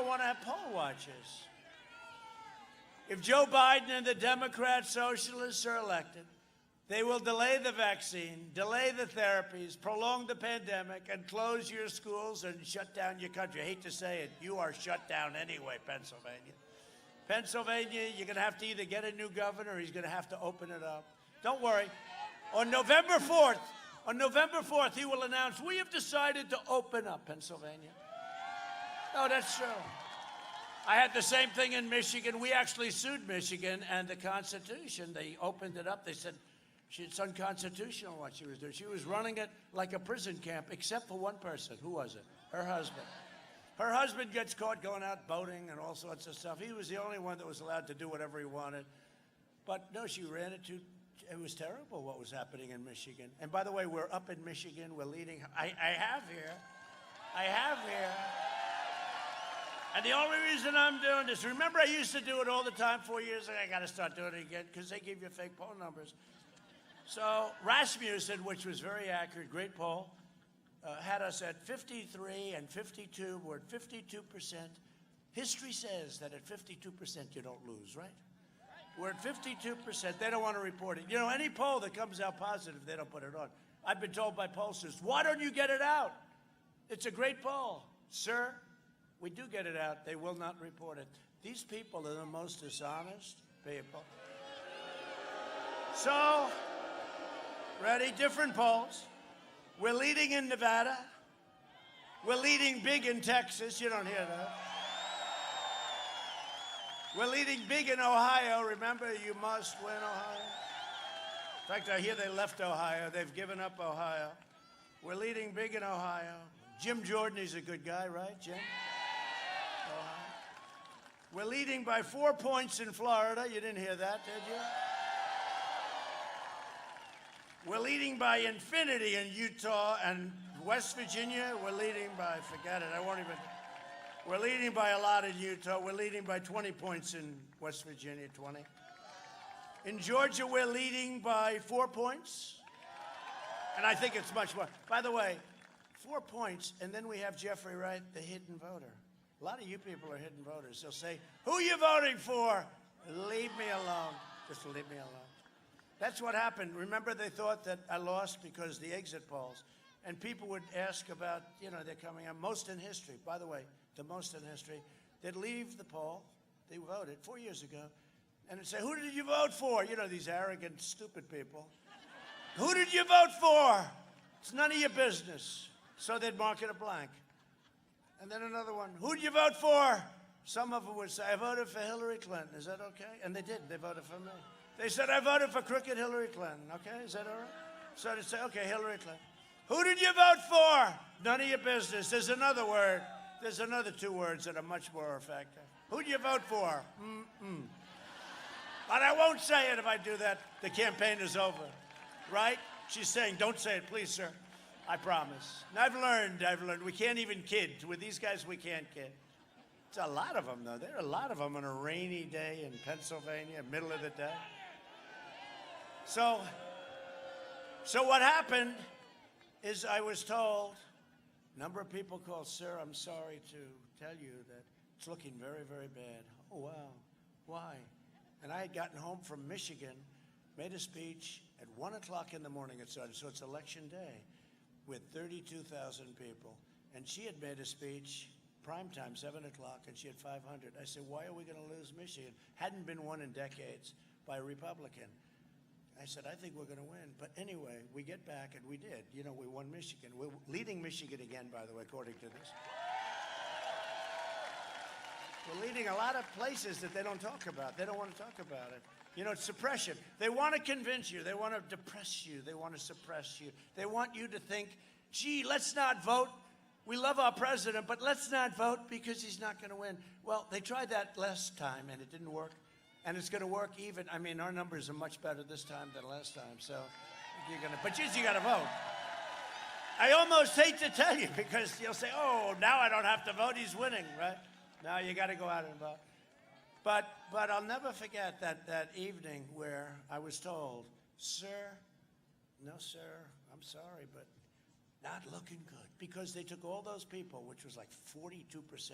want to have poll watchers. If Joe Biden and the Democrat socialists are elected, they will delay the vaccine, delay the therapies, prolong the pandemic, and close your schools and shut down your country. I hate to say it, you are shut down anyway, Pennsylvania. Pennsylvania, you're going to have to either get a new governor or he's going to have to open it up. Don't worry. On November 4th, he will announce, we have decided to open up Pennsylvania. No, that's true. I had the same thing in Michigan. We actually sued Michigan, and the Constitution, they opened it up. They said it's unconstitutional what she was doing. She was running it like a prison camp, except for one person. Who was it? Her husband. Her husband gets caught going out boating and all sorts of stuff. He was the only one that was allowed to do whatever he wanted. But no, she ran it it was terrible what was happening in Michigan. And by the way, we're up in Michigan. We're leading. I have here. And the only reason I'm doing this, remember I used to do it all the time 4 years ago. I got to start doing it again because they give you fake poll numbers. So Rasmussen, which was very accurate, great poll, had us at 53 and 52. We're at 52%. History says that at 52% you don't lose, right? We're at 52%. They don't want to report it. Any poll that comes out positive, they don't put it on. I've been told by pollsters, why don't you get it out? It's a great poll. Sir, we do get it out. They will not report it. These people are the most dishonest people. So, ready? Different polls. We're leading in Nevada. We're leading big in Texas. You don't hear that. We're leading big in Ohio. Remember, you must win Ohio. In fact, I hear they left Ohio. They've given up Ohio. We're leading big in Ohio. Jim Jordan, he's a good guy, right, Jim? Ohio. We're leading by 4 points in Florida. You didn't hear that, did you? We're leading by infinity in Utah and West Virginia. We're leading by, forget it, I won't even. We're leading by a lot in Utah. We're leading by 20 points in West Virginia, 20. In Georgia, we're leading by 4 points. And I think it's much more. By the way, 4 points, and then we have Jeffrey Wright, the hidden voter. A lot of you people are hidden voters. They'll say, who are you voting for? Leave me alone. Just leave me alone. That's what happened. Remember, they thought that I lost because the exit polls. And people would ask about, you know, they're coming up. Most in history, by the way, the most in history. They'd leave the poll. They voted 4 years ago. And they'd say, who did you vote for? You know, these arrogant, stupid people. Who did you vote for? It's none of your business. So they'd mark it a blank. And then another one, who did you vote for? Some of them would say, I voted for Hillary Clinton. Is that okay? And they did. They voted for me. They said, I voted for crooked Hillary Clinton. Okay, is that all right? So they'd say, okay, Hillary Clinton. Who did you vote for? None of your business. There's another word. There's another 2 words that are much more effective. Who did you vote for? Mm-mm. But I won't say it if I do that. The campaign is over. Right? She's saying, don't say it, please, sir. I promise. And I've learned. We can't even kid. With these guys, we can't kid. It's a lot of them, though. There are a lot of them on a rainy day in Pennsylvania, middle of the day. So what happened is I was told, a number of people called, sir, I'm sorry to tell you that it's looking very, very bad. Oh, wow. Why? And I had gotten home from Michigan, made a speech at 1 o'clock in the morning it started, so it's election day, with 32,000 people. And she had made a speech, prime time, 7 o'clock, and she had 500. I said, why are we going to lose Michigan? Hadn't been won in decades by a Republican. I said, I think we're going to win. But anyway, we get back, and we did. You know, we won Michigan. We're leading Michigan again, by the way, according to this. We're leading a lot of places that they don't talk about. They don't want to talk about it. You know, it's suppression. They want to convince you. They want to depress you. They want to suppress you. They want you to think, gee, let's not vote. We love our president, but let's not vote because he's not going to win. Well, they tried that last time, and it didn't work. And it's going to work even. I mean, our numbers are much better this time than last time. So you're going to, but you got to vote. I almost hate to tell you because you'll say, oh, now I don't have to vote. He's winning, right? Now you got to go out and vote. But I'll never forget that evening where I was told, sir, no, sir, I'm sorry, but not looking good. Because they took all those people, which was like 42%,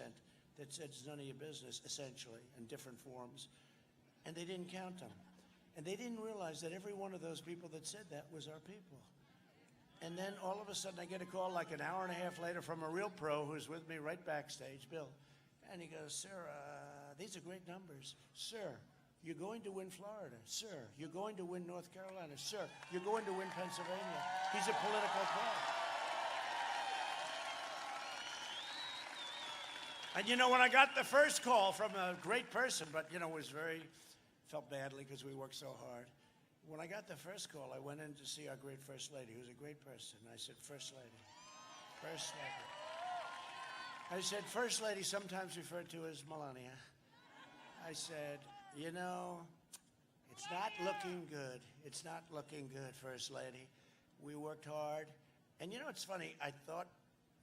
that said it's none of your business, essentially, in different forms, and they didn't count them. And they didn't realize that every one of those people that said that was our people. And then all of a sudden I get a call like an hour and a half later from a real pro who's with me right backstage, Bill. And he goes, sir, these are great numbers. Sir, you're going to win Florida. Sir, you're going to win North Carolina. Sir, you're going to win Pennsylvania. He's a political pro. And you know, when I got the first call from a great person, but you know, felt badly because we worked so hard. When I got the first call, I went in to see our great First Lady, who's a great person. I said, First Lady, First Lady. I said, First Lady, sometimes referred to as Melania. I said, you know, it's not looking good. It's not looking good, First Lady. We worked hard. And you know, it's funny, I thought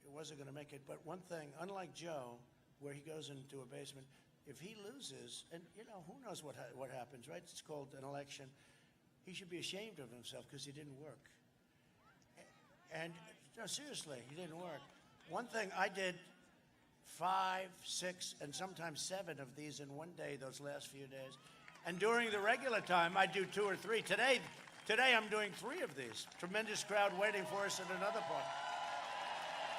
it wasn't going to make it, but one thing, unlike Joe, where he goes into a basement, if he loses, and you know, who knows what happens, right? It's called an election. He should be ashamed of himself because he didn't work. And no, seriously, he didn't work. One thing, I did 5, 6, and sometimes 7 of these in one day those last few days. And during the regular time, I do 2 or 3. Today I'm doing 3 of these. Tremendous crowd waiting for us at another part.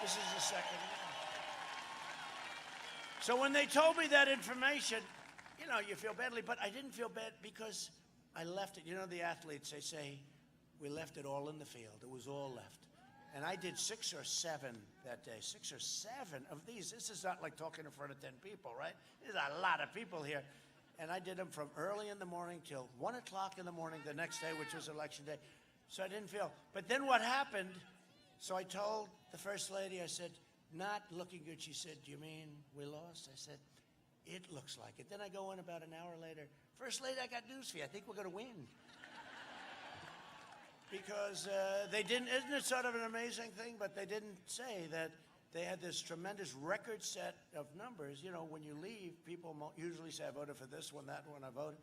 This is the second one. So when they told me that information, you know, you feel badly, but I didn't feel bad because I left it. You know, the athletes, they say, we left it all in the field. It was all left. And I did 6 or 7 that day, 6 or 7 of these. This is not like talking in front of 10 people, right? There's a lot of people here. And I did them from early in the morning till 1 o'clock in the morning the next day, which was election day. So I didn't feel. But then what happened, so I told the First Lady, I said, not looking good. She said, do you mean we lost? I said, it looks like it. Then I go in about an hour later. First Lady, I got news for you. I think we're going to win. Because they didn't, isn't it sort of an amazing thing? But they didn't say that they had this tremendous record set of numbers. You know, when you leave, people usually say, I voted for this one, that one, I voted.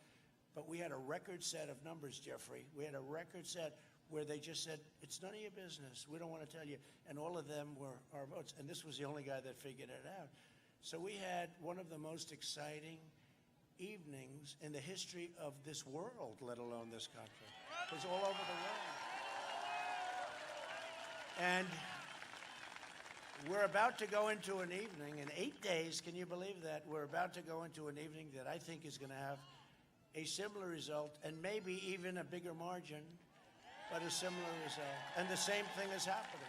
But we had a record set of numbers, Jeffrey. We had a record set where they just said, it's none of your business. We don't want to tell you. And all of them were our votes. And this was the only guy that figured it out. So we had one of the most exciting evenings in the history of this world, let alone this country. It was all over the world. And we're about to go into an evening in 8 days. Can you believe that? We're about to go into an evening that I think is going to have a similar result and maybe even a bigger margin, but a similar result. And the same thing is happening.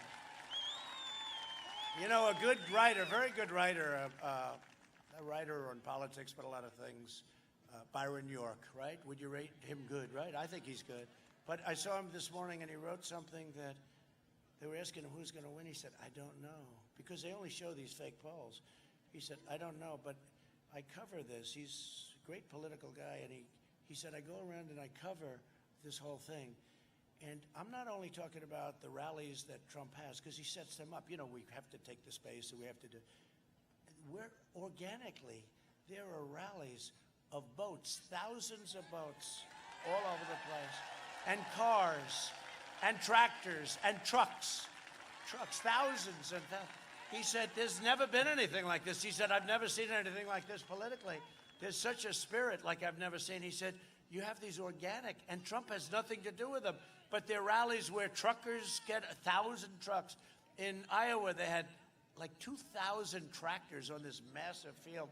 You know, a good writer, very good writer, a writer on politics, but a lot of things, Byron York, right? Would you rate him good, right? I think he's good. But I saw him this morning and he wrote something that they were asking him who's going to win. He said, I don't know, because they only show these fake polls. He said, I don't know, but I cover this. He's a great political guy, and he said, I go around and I cover this whole thing. And I'm not only talking about the rallies that Trump has, because he sets them up. You know, we have to take the space, and we have to do. We're organically, there are rallies of boats, thousands of boats all over the place, and cars, and tractors, and trucks, thousands and thousands. He said, there's never been anything like this. He said, I've never seen anything like this politically. There's such a spirit like I've never seen. He said, you have these organic, and Trump has nothing to do with them, but they're rallies where truckers get 1,000 trucks. In Iowa, they had like 2,000 tractors on this massive field.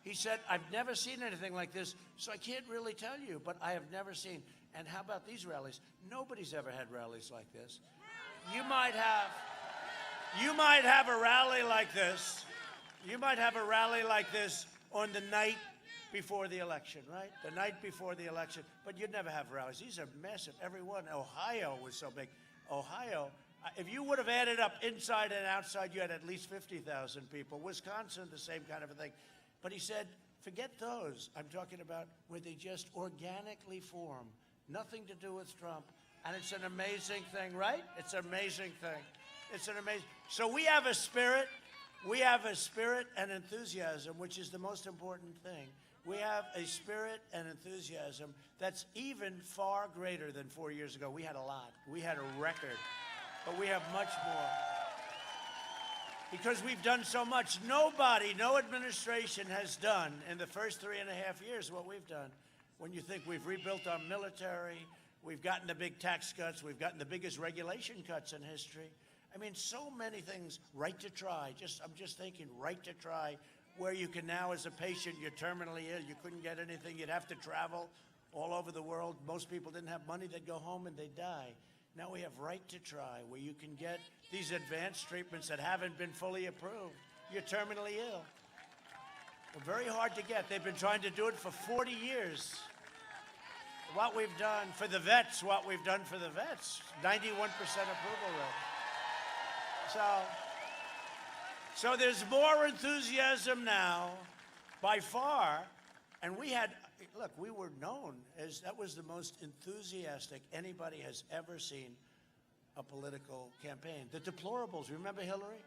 He said, I've never seen anything like this, so I can't really tell you, but I have never seen. And how about these rallies? Nobody's ever had rallies like this. You might have a rally like this. You might have a rally like this on the night before the election, right? The night before the election. But you'd never have rallies. These are massive. Every one. Ohio was so big. Ohio, if you would have added up inside and outside, you had at least 50,000 people. Wisconsin, the same kind of a thing. But he said, forget those. I'm talking about where they just organically form. Nothing to do with Trump. And it's an amazing thing, right? It's an amazing thing. It's an amazing. So we have a spirit. We have a spirit and enthusiasm, which is the most important thing. We have a spirit and enthusiasm that's even far greater than 4 years ago. We had a lot. We had a record. But we have much more. Because we've done so much. Nobody, no administration has done in the first 3.5 years what we've done. When you think we've rebuilt our military, we've gotten the big tax cuts, we've gotten the biggest regulation cuts in history. I mean, so many things. Right to try. I'm just thinking, right to try, where you can now, as a patient, you're terminally ill, you couldn't get anything, you'd have to travel all over the world. Most people didn't have money, they'd go home and they'd die. Now we have right to try, where you can get these advanced treatments that haven't been fully approved. You're terminally ill. They're very hard to get. They've been trying to do it for 40 years. What we've done for the vets, 91% approval rate. So there's more enthusiasm now, by far, and we were known as, that was the most enthusiastic anybody has ever seen a political campaign. The deplorables, remember Hillary?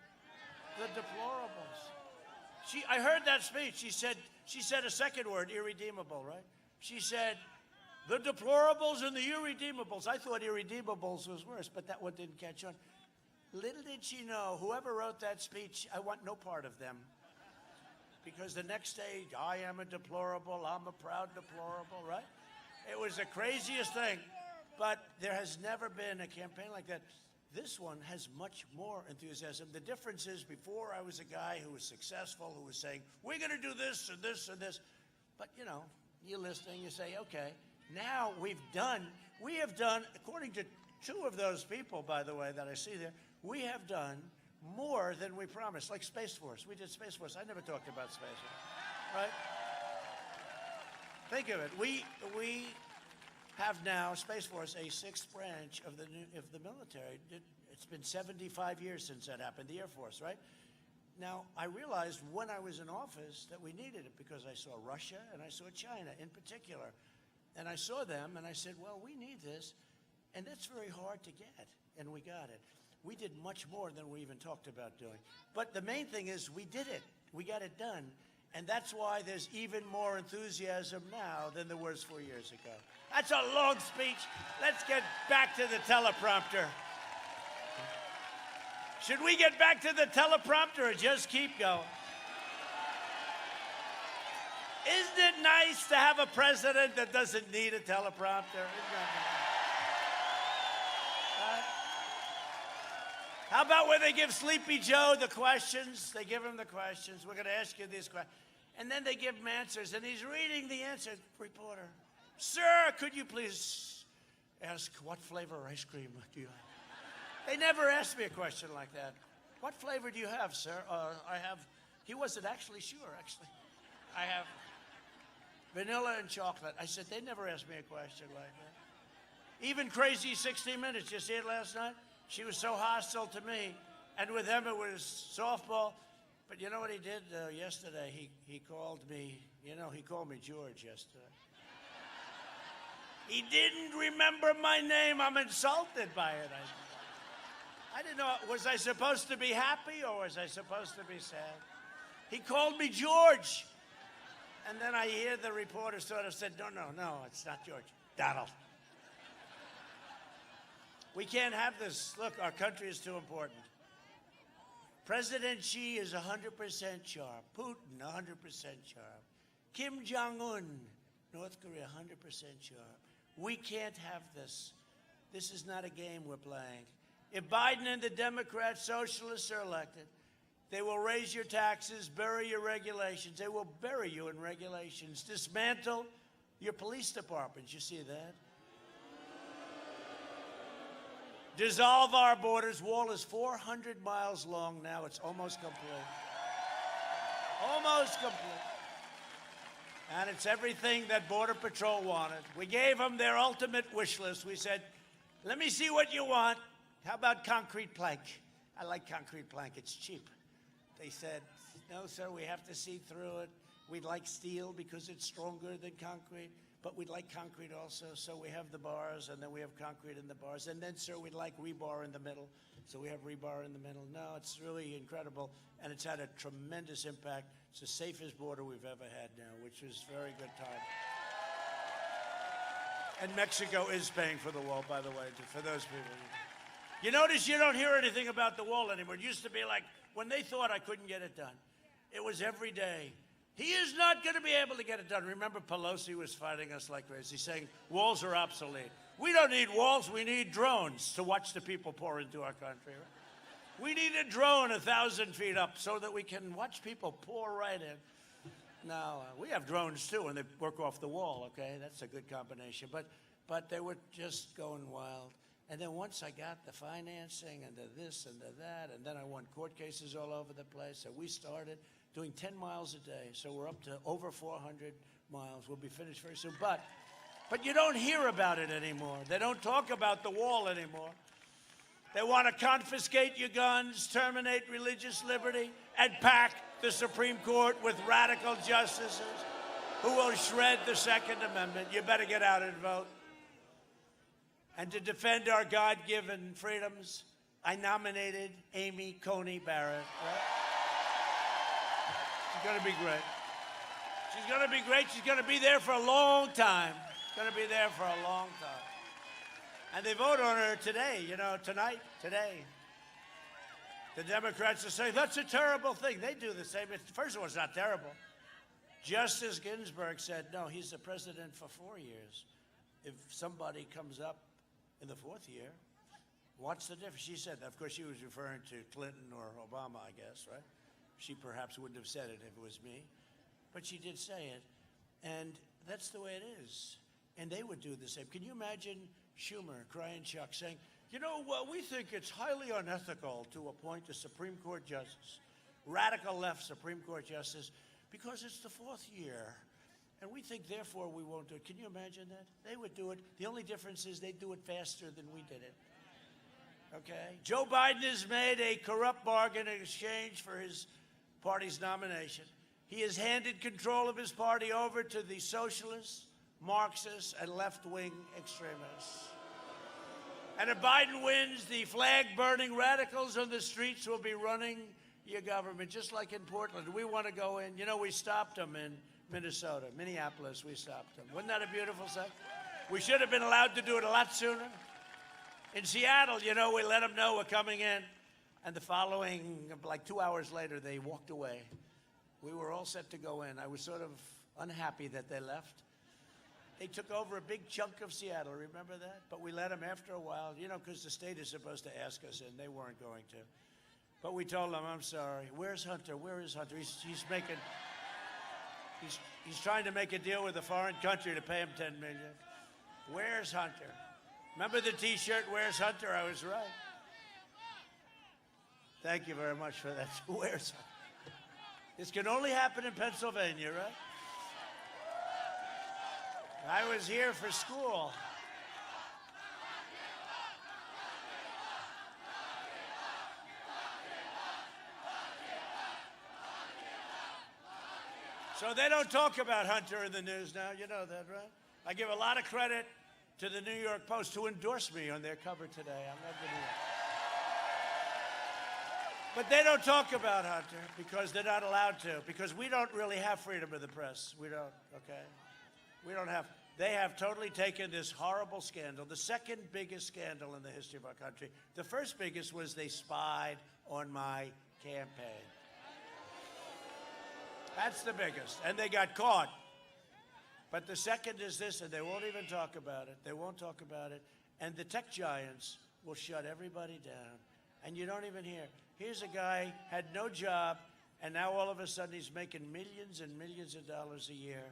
The deplorables. I heard that speech. She said a second word, irredeemable, right? She said, the deplorables and the irredeemables. I thought irredeemables was worse, but that one didn't catch on. Little did she know, whoever wrote that speech, I want no part of them. Because the next day, I am a deplorable, I'm a proud deplorable, right? It was the craziest thing. But there has never been a campaign like that. This one has much more enthusiasm. The difference is, before I was a guy who was successful, who was saying, we're going to do this and this and this. But, you know, you're listening, you say, okay. Now we have done, according to two of those people, by the way, that I see there, we have done more than we promised, like Space Force. We did Space Force. I never talked about Space Force, right? Think of it. We have now, Space Force, a sixth branch of the military. It's been 75 years since that happened, the Air Force, right? Now, I realized when I was in office that we needed it, because I saw Russia and I saw China in particular. And I saw them and I said, well, we need this. And that's very hard to get, and we got it. We did much more than we even talked about doing. But the main thing is we did it. We got it done. And that's why there's even more enthusiasm now than there was 4 years ago. That's a long speech. Let's get back to the teleprompter. Should we get back to the teleprompter or just keep going? Isn't it nice to have a president that doesn't need a teleprompter? Isn't that nice? How about where they give Sleepy Joe the questions? They give him the questions. We're going to ask you these questions. And then they give him answers, and he's reading the answer. Reporter, sir, could you please ask what flavor ice cream do you have? They never asked me a question like that. What flavor do you have, sir? I have, he wasn't actually sure, actually. I have vanilla and chocolate. I said, they never asked me a question like that. Even Crazy 60 Minutes, you see it last night? She was so hostile to me, and with them it was softball. But you know what he did yesterday? He called me, he called me George yesterday. He didn't remember my name. I'm insulted by it. I didn't know, was I supposed to be happy or was I supposed to be sad? He called me George. And then I hear the reporter sort of said, no, it's not George. Donald. We can't have this. Look, our country is too important. President Xi is 100% sharp. Putin, 100% sharp. Kim Jong-un, North Korea, 100% sharp. We can't have this. This is not a game we're playing. If Biden and the Democrats, socialists are elected, they will raise your taxes, bury your regulations. They will bury you in regulations, dismantle your police departments. You see that? Dissolve our borders. Wall is 400 miles long now. It's almost complete. Almost complete. And it's everything that Border Patrol wanted. We gave them their ultimate wish list. We said, let me see what you want. How about concrete plank? I like concrete plank. It's cheap. They said, no, sir, we have to see through it. We'd like steel because it's stronger than concrete, but we'd like concrete also. So we have the bars, and then we have concrete in the bars. And then, sir, we'd like rebar in the middle. So we have rebar in the middle. No, it's really incredible, and it's had a tremendous impact. It's the safest border we've ever had now, which was a very good time. And Mexico is paying for the wall, by the way, for those people. You notice you don't hear anything about the wall anymore. It used to be like when they thought I couldn't get it done. It was every day. He is not going to be able to get it done. Remember, Pelosi was fighting us like crazy, saying walls are obsolete. We don't need walls. We need drones to watch the people pour into our country. Right? We need a drone 1,000 feet up so that we can watch people pour right in. Now, we have drones, too, and they work off the wall, okay? That's a good combination. But they were just going wild. And then once I got the financing and the this and the that, and then I won court cases all over the place, so we started doing 10 miles a day. So we're up to over 400 miles. We'll be finished very soon. But you don't hear about it anymore. They don't talk about the wall anymore. They want to confiscate your guns, terminate religious liberty, and pack the Supreme Court with radical justices who will shred the Second Amendment. You better get out and vote. And to defend our God-given freedoms, I nominated Amy Coney Barrett. Right? She's going to be great. She's going to be great. She's going to be there for a long time. She's going to be there for a long time. And they vote on her today, tonight, today. The Democrats are saying, that's a terrible thing. They do the same. First of all, it's not terrible. Justice Ginsburg said, no, he's the president for 4 years. If somebody comes up in the 4th year, what's the difference? She said, of course, she was referring to Clinton or Obama, I guess, right? She perhaps wouldn't have said it if it was me, but she did say it. And that's the way it is. And they would do the same. Can you imagine Schumer crying Chuck saying, we think it's highly unethical to appoint a Supreme Court justice, radical left Supreme Court justice, because it's the 4th year. And we think, therefore, we won't do it. Can you imagine that? They would do it. The only difference is they do it faster than we did it. Okay? Joe Biden has made a corrupt bargain in exchange for his party's nomination. He has handed control of his party over to the socialists, Marxists, and left-wing extremists. And if Biden wins, the flag-burning radicals on the streets will be running your government, just like in Portland. We want to go in. You know, we stopped them in Minnesota, Minneapolis, we stopped them. Wasn't that a beautiful sight? We should have been allowed to do it a lot sooner. In Seattle, you know, we let them know we're coming in. And the following, like 2 hours later, they walked away. We were all set to go in. I was sort of unhappy that they left. They took over a big chunk of Seattle, remember that? But we let them after a while, you know, because the state is supposed to ask us in. They weren't going to. But we told them, I'm sorry. Where's Hunter? Where is Hunter? He's trying to make a deal with a foreign country to pay him $10 million. Where's Hunter? Remember the T-shirt, Where's Hunter? I was right. Thank you very much for that. Where's Hunter? This can only happen in Pennsylvania, right? I was here for school. So they don't talk about Hunter in the news now. You know that, right? I give a lot of credit to the New York Post who endorsed me on their cover today. I'm not giving it. But they don't talk about Hunter because they're not allowed to, because we don't really have freedom of the press. We don't, okay? We don't have. They have totally taken this horrible scandal, the second biggest scandal in the history of our country. The first biggest was they spied on my campaign. That's the biggest. And they got caught. But the second is this, and they won't even talk about it. They won't talk about it. And the tech giants will shut everybody down. And you don't even hear. Here's a guy, had no job, and now all of a sudden he's making millions and millions of dollars a year,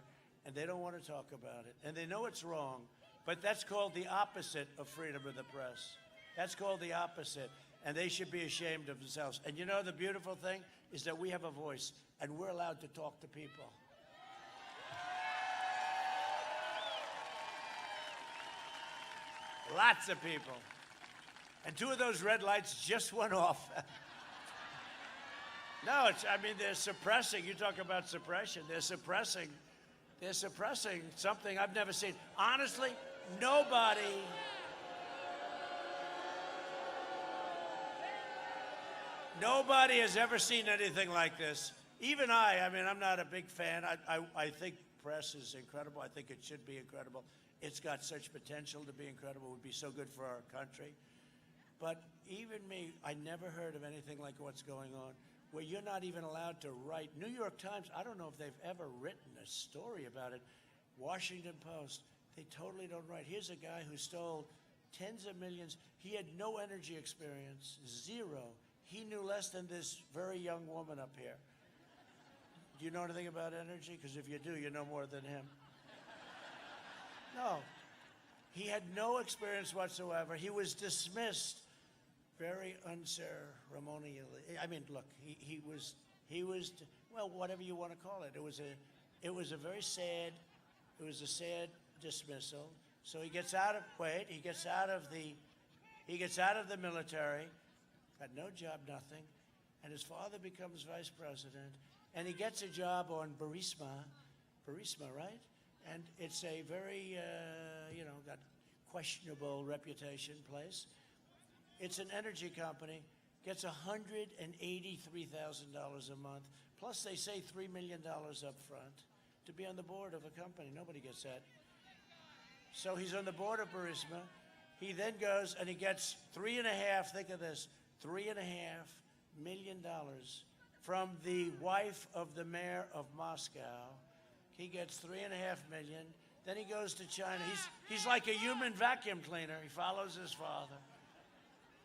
and they don't want to talk about it. And they know it's wrong, but that's called the opposite of freedom of the press. That's called the opposite, and they should be ashamed of themselves. And you know the beautiful thing is that we have a voice, and we're allowed to talk to people. Lots of people. And two of those red lights just went off. No, they're suppressing. You talk about suppression. They're suppressing something I've never seen. Honestly, nobody has ever seen anything like this. Even I'm not a big fan. I think press is incredible. I think it should be incredible. It's got such potential to be incredible. It would be so good for our country. But even me, I never heard of anything like what's going on, where you're not even allowed to write. New York Times, I don't know if they've ever written a story about it. Washington Post, they totally don't write. Here's a guy who stole tens of millions. He had no energy experience, zero. He knew less than this very young woman up here. Do you know anything about energy? Because if you do, you know more than him. No. He had no experience whatsoever. He was dismissed very unceremonially. Look, he was, well, whatever you want to call it. It was a very sad, it was a sad dismissal. So he gets out of the military, got no job, nothing, and his father becomes vice president, and he gets a job on Burisma, right? And it's a very, got questionable reputation place. It's an energy company, gets $183,000 a month, plus they say $3 million up front to be on the board of a company. Nobody gets that. So he's on the board of Burisma. He then goes and he gets think of this, $3.5 million from the wife of the mayor of Moscow. He gets $3.5 million. Then he goes to China. He's like a human vacuum cleaner. He follows his father.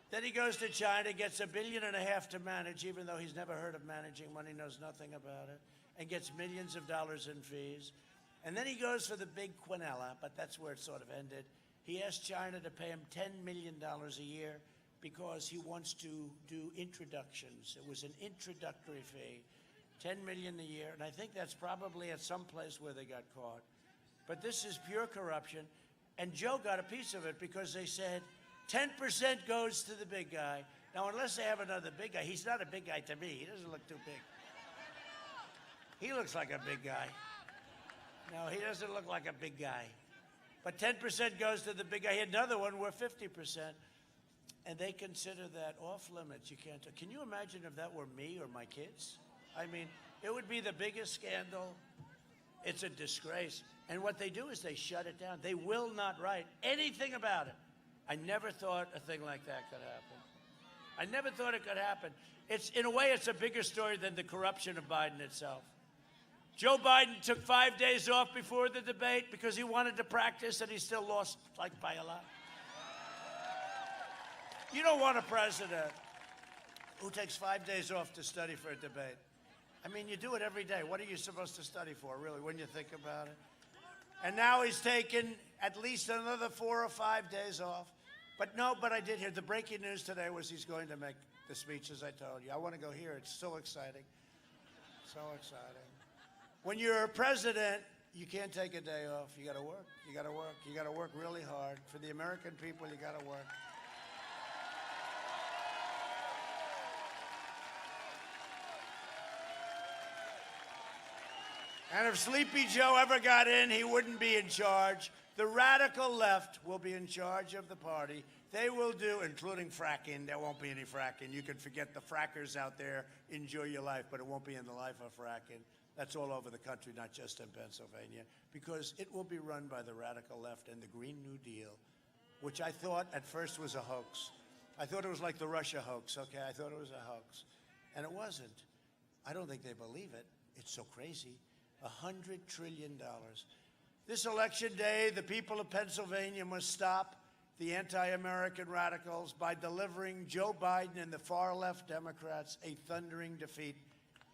Then he goes to China, gets $1.5 billion to manage, even though he's never heard of managing money, knows nothing about it, and gets millions of dollars in fees. And then he goes for the big quinella, but that's where it sort of ended. He asked China to pay him $10 million a year because he wants to do introductions. It was an introductory fee, $10 million a year, and I think that's probably at some place where they got caught. But this is pure corruption, and Joe got a piece of it because they said 10% goes to the big guy. Now, unless they have another big guy, he's not a big guy to me. He doesn't look too big. He looks like a big guy. No, he doesn't look like a big guy. But 10% goes to the big guy. He had another one where 50%. and they consider that off limits. You can't. Can you imagine if that were me or my kids? I mean, it would be the biggest scandal. It's a disgrace. And what they do is they shut it down. They will not write anything about it. I never thought a thing like that could happen. I never thought it could happen. It's, in a way, it's a bigger story than the corruption of Biden itself. Joe Biden took 5 days off before the debate because he wanted to practice, and he still lost, like, by a lot. You don't want a president who takes 5 days off to study for a debate. I mean, you do it every day. What are you supposed to study for, really, when you think about it? And now he's taken at least another 4 or 5 days off. But no, but I did hear, the breaking news today was he's going to make the speech, as I told you. I want to go hear it. It's so exciting. So exciting. When you're a president, you can't take a day off. You got to work. You got to work. You got to work really hard. For the American people, you got to work. And if Sleepy Joe ever got in, he wouldn't be in charge. The radical left will be in charge of the party. They will do, including fracking. There won't be any fracking. You can forget the frackers out there. Enjoy your life, but it won't be in the life of fracking. That's all over the country, not just in Pennsylvania, because it will be run by the radical left and the Green New Deal, which I thought at first was a hoax. I thought it was like the Russia hoax, okay? I thought it was a hoax. And it wasn't. I don't think they believe it. It's so crazy. $100 trillion. This election day, the people of Pennsylvania must stop the anti-American radicals by delivering Joe Biden and the far-left Democrats a thundering defeat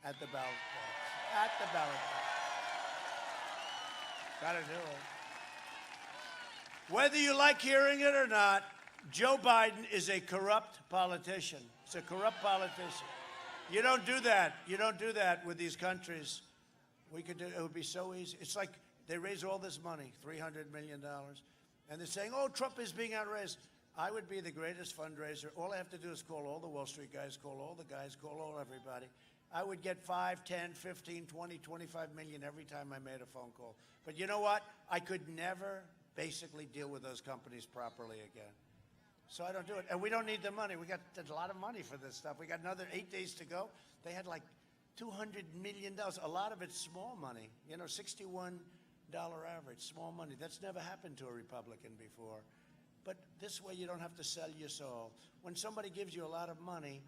at the ballot box. At the ballot box. Gotta do it. Whether you like hearing it or not, Joe Biden is a corrupt politician. He's a corrupt politician. You don't do that. You don't do that with these countries. We could do it. Would be so easy. It's like they raise all this money, $300 million, and they're saying, oh, Trump is being outraised. I would be the greatest fundraiser. All I have to do is call all the Wall Street guys, call all the guys, call all everybody. I would get 5, 10, 15, 20, 25 million every time I made a phone call. But you know what? I could never basically deal with those companies properly again. So I don't do it. And we don't need the money. We got a lot of money for this stuff. We got another 8 days to go. They had like $200 million. A lot of it's small money. You know, $61 average, small money. That's never happened to a Republican before. But this way you don't have to sell your soul. When somebody gives you a lot of money,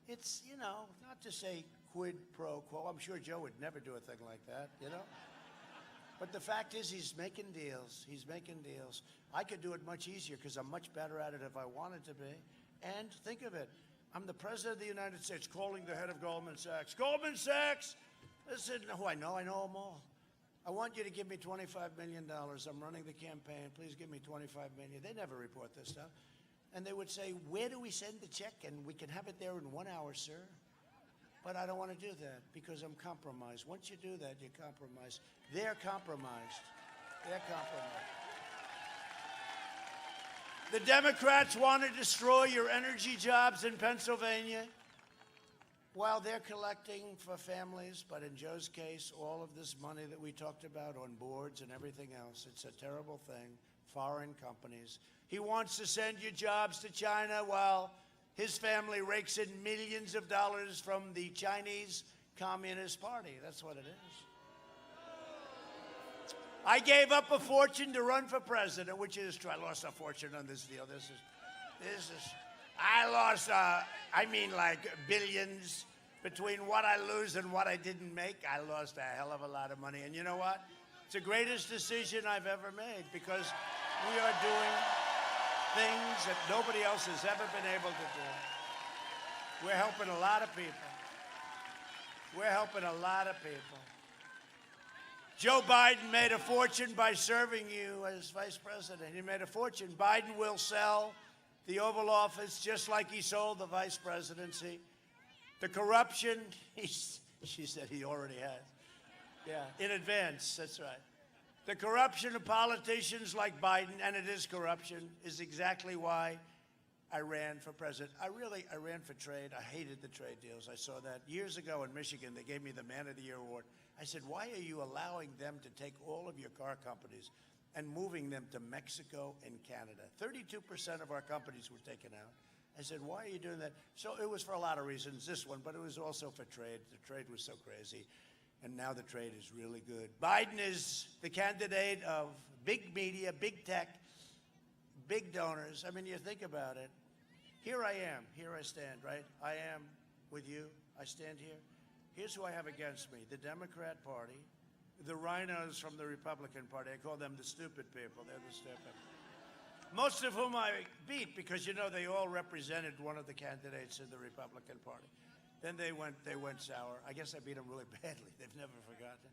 it's, you know, not to say quid pro quo. I'm sure Joe would never do a thing like that, you know? But the fact is he's making deals. He's making deals. I could do it much easier because I'm much better at it if I wanted to be. And think of it. I'm the president of the United States calling the head of Goldman Sachs. Goldman Sachs! Listen, who I know them all. I want you to give me $25 million. I'm running the campaign. Please give me $25 million. They never report this stuff. And they would say, where do we send the check? And we can have it there in 1 hour, sir. But I don't want to do that because I'm compromised. Once you do that, you're compromised. They're compromised. They're compromised. The Democrats want to destroy your energy jobs in Pennsylvania while they're collecting for families. But in Joe's case, all of this money that we talked about on boards and everything else, it's a terrible thing. Foreign companies. He wants to send your jobs to China while his family rakes in millions of dollars from the Chinese Communist Party. That's what it is. I gave up a fortune to run for president, which is true. I lost a fortune on this deal. I lost, like billions between what I lose and what I didn't make. I lost a hell of a lot of money. And you know what? It's the greatest decision I've ever made because we are doing things that nobody else has ever been able to do. We're helping a lot of people. We're helping a lot of people. Joe Biden made a fortune by serving you as vice president. He made a fortune. Biden will sell the Oval Office just like he sold the vice presidency. The corruption, she said he already has. Yeah, in advance, that's right. The corruption of politicians like Biden, and it is corruption, is exactly why I ran for president. I ran for trade. I hated the trade deals. I saw that years ago in Michigan. They gave me the Man of the Year award. I said, why are you allowing them to take all of your car companies and moving them to Mexico and Canada? 32% of our companies were taken out. I said, why are you doing that? So it was for a lot of reasons, this one, but it was also for trade. The trade was so crazy, and now the trade is really good. Biden is the candidate of big media, big tech, big donors. I mean, you think about it. Here I am. Here I stand, right? I am with you. I stand here. Here's who I have against me: the Democrat Party, the rhinos from the Republican Party. I call them the stupid people. They're the stupid. Most of whom I beat because, you know, they all represented one of the candidates in the Republican Party. Then they went sour. I guess I beat them really badly. They've never forgotten.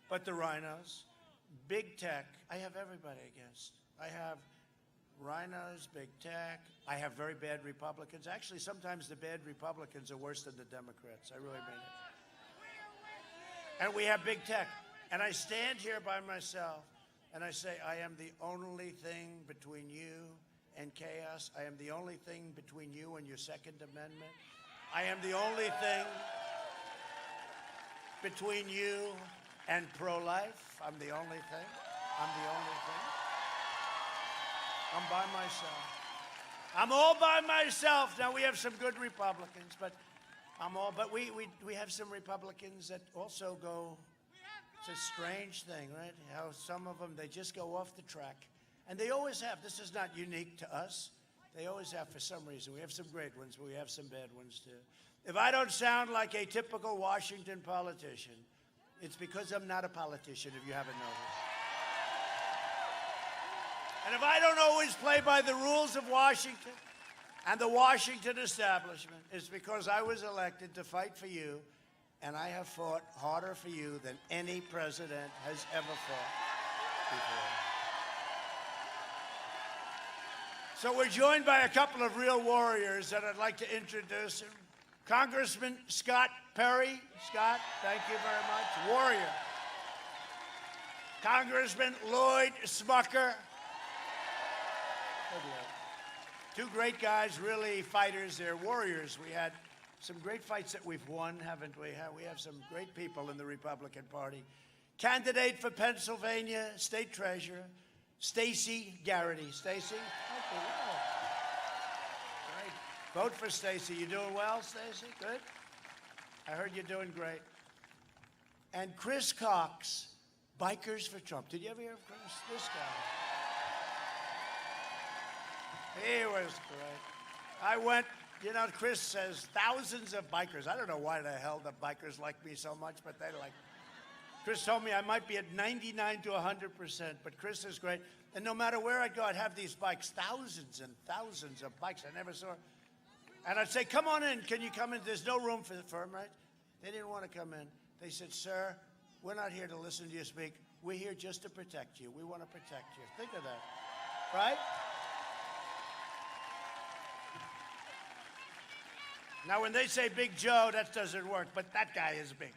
But the rhinos, big tech, I have everybody against. I have rhinos, big tech. I have very bad Republicans. Actually, sometimes the bad Republicans are worse than the Democrats. I really mean it. And we have big tech. And I stand here by myself. And I say, I am the only thing between you and chaos. I am the only thing between you and your Second Amendment. I am the only thing between you and pro-life. I'm the only thing. I'm the only thing. I'm by myself. I'm all by myself. Now, we have some good Republicans, but we have some Republicans that also go. It's a strange thing, right? How some of them, they just go off the track. And they always have. This is not unique to us. They always have for some reason. We have some great ones, but we have some bad ones too. If I don't sound like a typical Washington politician, it's because I'm not a politician, if you haven't noticed. And if I don't always play by the rules of Washington and the Washington establishment, it's because I was elected to fight for you. And I have fought harder for you than any president has ever fought before. So we're joined by a couple of real warriors that I'd like to introduce. Congressman Scott Perry. Scott, thank you very much. Warrior. Congressman Lloyd Smucker. Two great guys, really fighters. They're warriors. We had some great fights that we've won, haven't we? We have some great people in the Republican Party. Candidate for Pennsylvania State Treasurer, Stacey Garrity. Stacey? Great. Vote for Stacey. You doing well, Stacey? Good? I heard you're doing great. And Chris Cox, Bikers for Trump. Did you ever hear of Chris? This guy. He was great. I went. You know, Chris says thousands of bikers. I don't know why the hell the bikers like me so much, but they like. Chris told me I might be at 99 to 100%, but Chris is great. And no matter where I'd go, I'd have these bikes, thousands and thousands of bikes. I never saw. And I'd say, come on in. Can you come in? There's no room for them, right? They didn't want to come in. They said, sir, we're not here to listen to you speak. We're here just to protect you. We want to protect you. Think of that, right? Now, when they say Big Joe, that doesn't work, but that guy is big.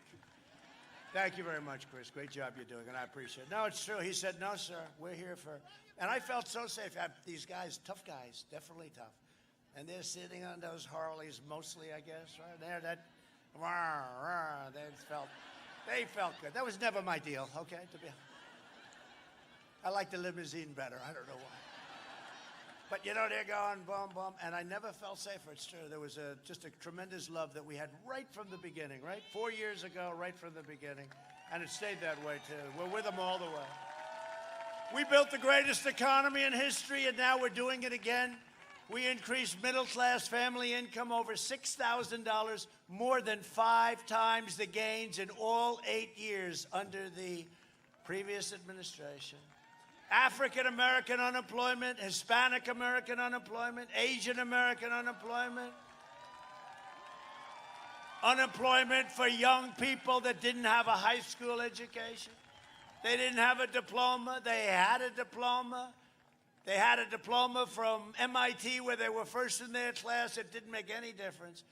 Thank you very much, Chris. Great job you're doing, and I appreciate it. No, it's true. He said, no, sir, we're here for... And I felt so safe. I have these guys, tough guys, definitely tough. And they're sitting on those Harleys mostly, I guess, right? There, they felt good. That was never my deal, okay? I like the limousine better. I don't know why. But, you know, they're going boom, boom, and I never felt safer. It's true. There was just a tremendous love that we had right from the beginning, right? 4 years ago, right from the beginning, and it stayed that way, too. We're with them all the way. We built the greatest economy in history, and now we're doing it again. We increased middle-class family income over $6,000, more than 5 times the gains in all 8 years under the previous administration. African-American unemployment, Hispanic-American unemployment, Asian-American unemployment, unemployment for young people that didn't have a high school education. They didn't have a diploma. They had a diploma. They had a diploma from MIT where they were first in their class. It didn't make any difference.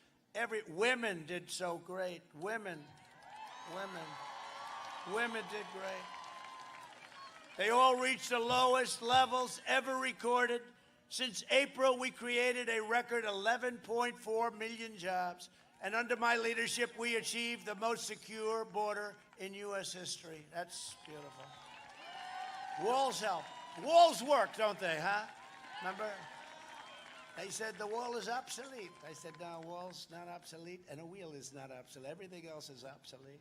Women did so great. Women did great. They all reached the lowest levels ever recorded. Since April, we created a record 11.4 million jobs. And under my leadership, we achieved the most secure border in U.S. history. That's beautiful. Walls help. Walls work, don't they, huh? Remember? They said the wall is obsolete. I said, no, a wall's not obsolete, and a wheel is not obsolete. Everything else is obsolete.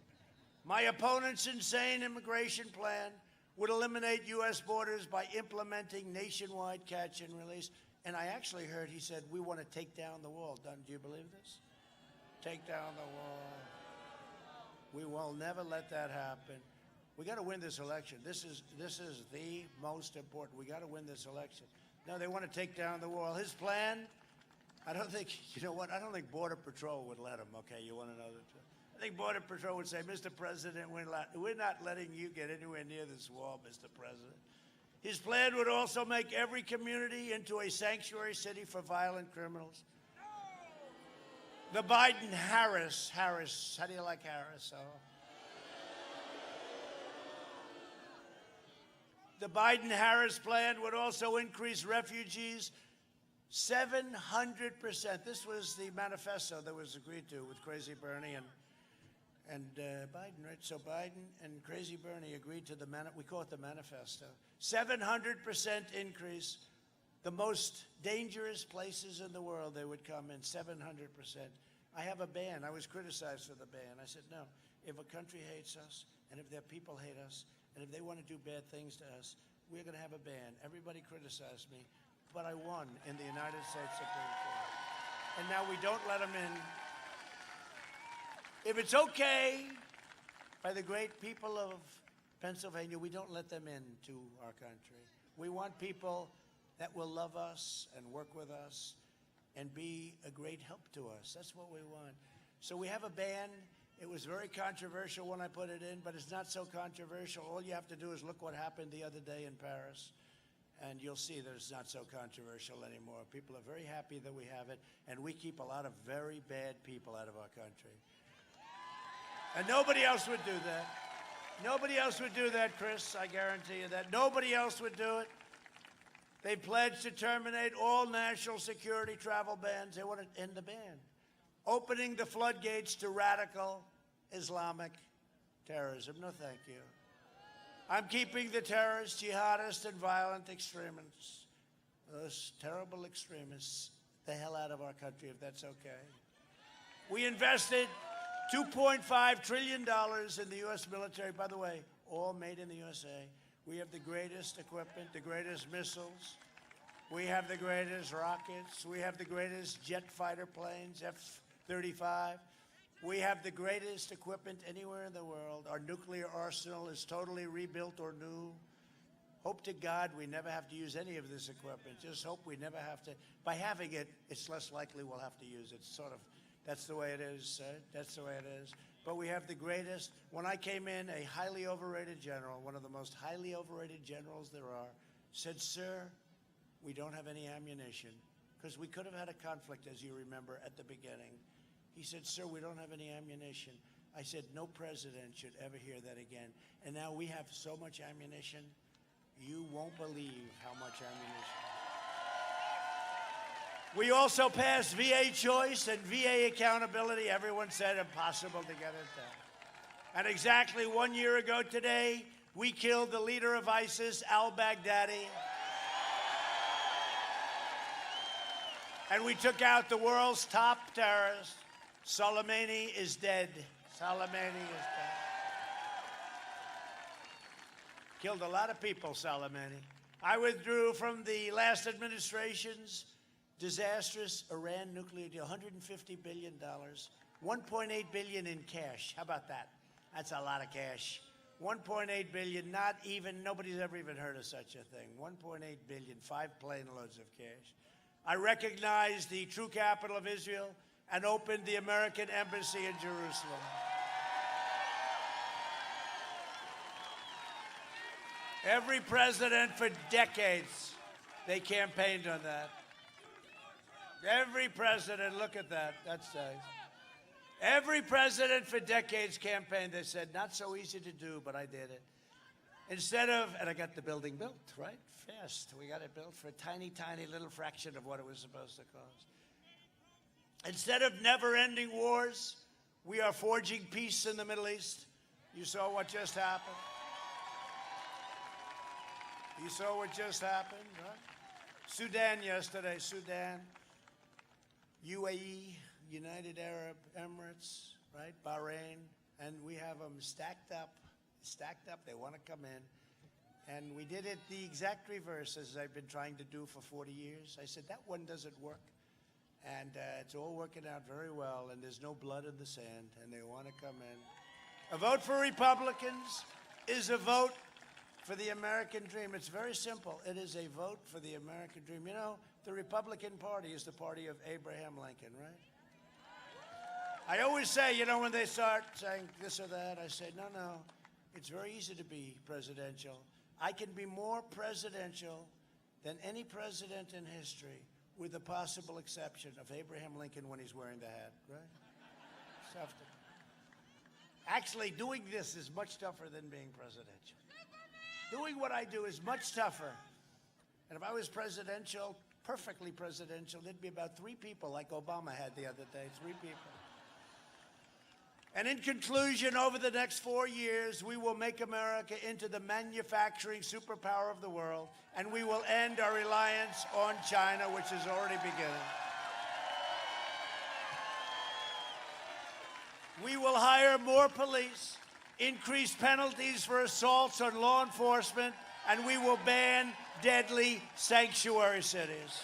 My opponent's insane immigration plan would eliminate U.S. borders by implementing nationwide catch and release. And I actually heard he said, we want to take down the wall. Do you believe this? Take down the wall. We will never let that happen. We got to win this election. This is the most important. We got to win this election. No, they want to take down the wall. His plan, I don't think, you know what, I don't think Border Patrol would let him, okay? You want to know the truth? I think Border Patrol would say, Mr. President, we're not letting you get anywhere near this wall, Mr. President. His plan would also make every community into a sanctuary city for violent criminals. The Biden-Harris, how do you like Harris? Oh. The Biden-Harris plan would also increase refugees 700%. This was the manifesto that was agreed to with Crazy Bernie and Biden, right? So Biden and Crazy Bernie agreed to we call it the manifesto. 700% increase. The most dangerous places in the world they would come in, 700%. I have a ban. I was criticized for the ban. I said, no, if a country hates us and if their people hate us, and if they want to do bad things to us, we're going to have a ban. Everybody criticized me, but I won in the United States Supreme Court. And now we don't let them in. If it's okay by the great people of Pennsylvania, we don't let them into our country. We want people that will love us and work with us and be a great help to us. That's what we want. So we have a ban. It was very controversial when I put it in, but it's not so controversial. All you have to do is look what happened the other day in Paris, and you'll see that it's not so controversial anymore. People are very happy that we have it, and we keep a lot of very bad people out of our country. And nobody else would do that. Nobody else would do that, Chris. I guarantee you that. Nobody else would do it. They pledged to terminate all national security travel bans. They want to end the ban. Opening the floodgates to radical Islamic terrorism. No, thank you. I'm keeping the terrorists, jihadists, and violent extremists, those terrible extremists, the hell out of our country, if that's okay. We invested $2.5 trillion in the U.S. military. By the way, all made in the USA. We have the greatest equipment, the greatest missiles. We have the greatest rockets. We have the greatest jet fighter planes, F-35. We have the greatest equipment anywhere in the world. Our nuclear arsenal is totally rebuilt or new. Hope to God we never have to use any of this equipment. Just hope we never have to. By having it, it's less likely we'll have to use it. Sort of, that's the way it is. That's the way it is. But we have the greatest. When I came in, a highly overrated general, one of the most highly overrated generals there are, said, sir, we don't have any ammunition. Because we could have had a conflict, as you remember, at the beginning. He said, sir, we don't have any ammunition. I said, no president should ever hear that again. And now we have so much ammunition, you won't believe how much ammunition. We also passed VA choice and VA accountability. Everyone said impossible to get it done. And exactly 1 year ago today, we killed the leader of ISIS, al-Baghdadi. And we took out the world's top terrorist. Soleimani is dead. Soleimani is dead. Killed a lot of people, Soleimani. I withdrew from the last administration's disastrous Iran nuclear deal, $150 billion, $1.8 billion in cash. How about that? That's a lot of cash. $1.8 billion, nobody's ever even heard of such a thing. $1.8 billion, 5 plane loads of cash. I recognized the true capital of Israel and opened the American embassy in Jerusalem. Every president for decades, they campaigned on that. Every president, look at that, that's nice. Every president for decades campaigned. They said, not so easy to do, but I did it. Instead of, and I got the building built, right? Fast. We got it built for a tiny, tiny little fraction of what it was supposed to cost. Instead of never-ending wars, we are forging peace in the Middle East. You saw what just happened. You saw what just happened, right? Sudan yesterday, Sudan, UAE, United Arab Emirates, right, Bahrain, and we have them stacked up. They want to come in. And we did it the exact reverse as I've been trying to do for 40 years. I said, that one doesn't work. And it's all working out very well, and there's no blood in the sand, and they want to come in. A vote for Republicans is a vote for the American dream. It's very simple. It is a vote for the American dream. You know, the Republican Party is the party of Abraham Lincoln, right? I always say, you know, when they start saying this or that, I say, no, it's very easy to be presidential. I can be more presidential than any president in history, with the possible exception of Abraham Lincoln when he's wearing the hat, right? Actually, doing this is much tougher than being presidential. Doing what I do is much tougher. And if I was presidential, perfectly presidential, there'd be about 3 people like Obama had the other day, 3 people. And in conclusion, over the next 4 years, we will make America into the manufacturing superpower of the world, and we will end our reliance on China, which is already beginning. We will hire more police, increase penalties for assaults on law enforcement, and we will ban deadly sanctuary cities.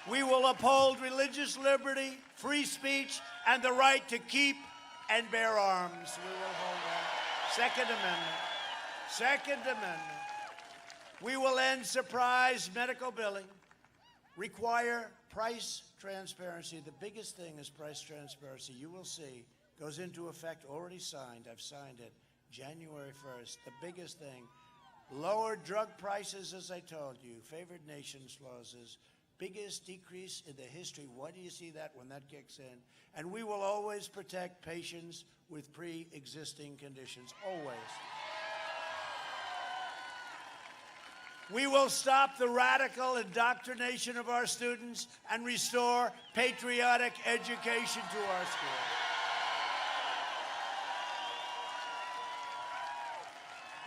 We will uphold religious liberty, free speech, and the right to keep and bear arms. We will hold that. Second Amendment. Second Amendment. We will end surprise medical billing, require price transparency. The biggest thing is price transparency. You will see, goes into effect, already signed. I've signed it, January 1st. The biggest thing, lower drug prices, as I told you, favored nations clauses, biggest decrease in the history. Why do you see that when that kicks in? And we will always protect patients with pre-existing conditions, always. We will stop the radical indoctrination of our students and restore patriotic education to our schools.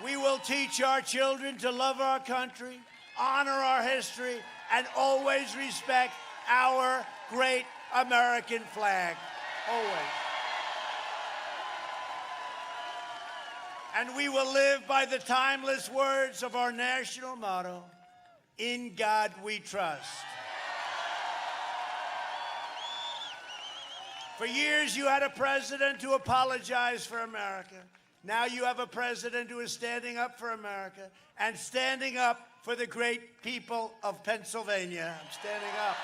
We will teach our children to love our country, honor our history, and always respect our great American flag. Always. And we will live by the timeless words of our national motto, "In God we trust." For years, you had a president who apologized for America. Now you have a president who is standing up for America and standing up for the great people of Pennsylvania. I'm standing up.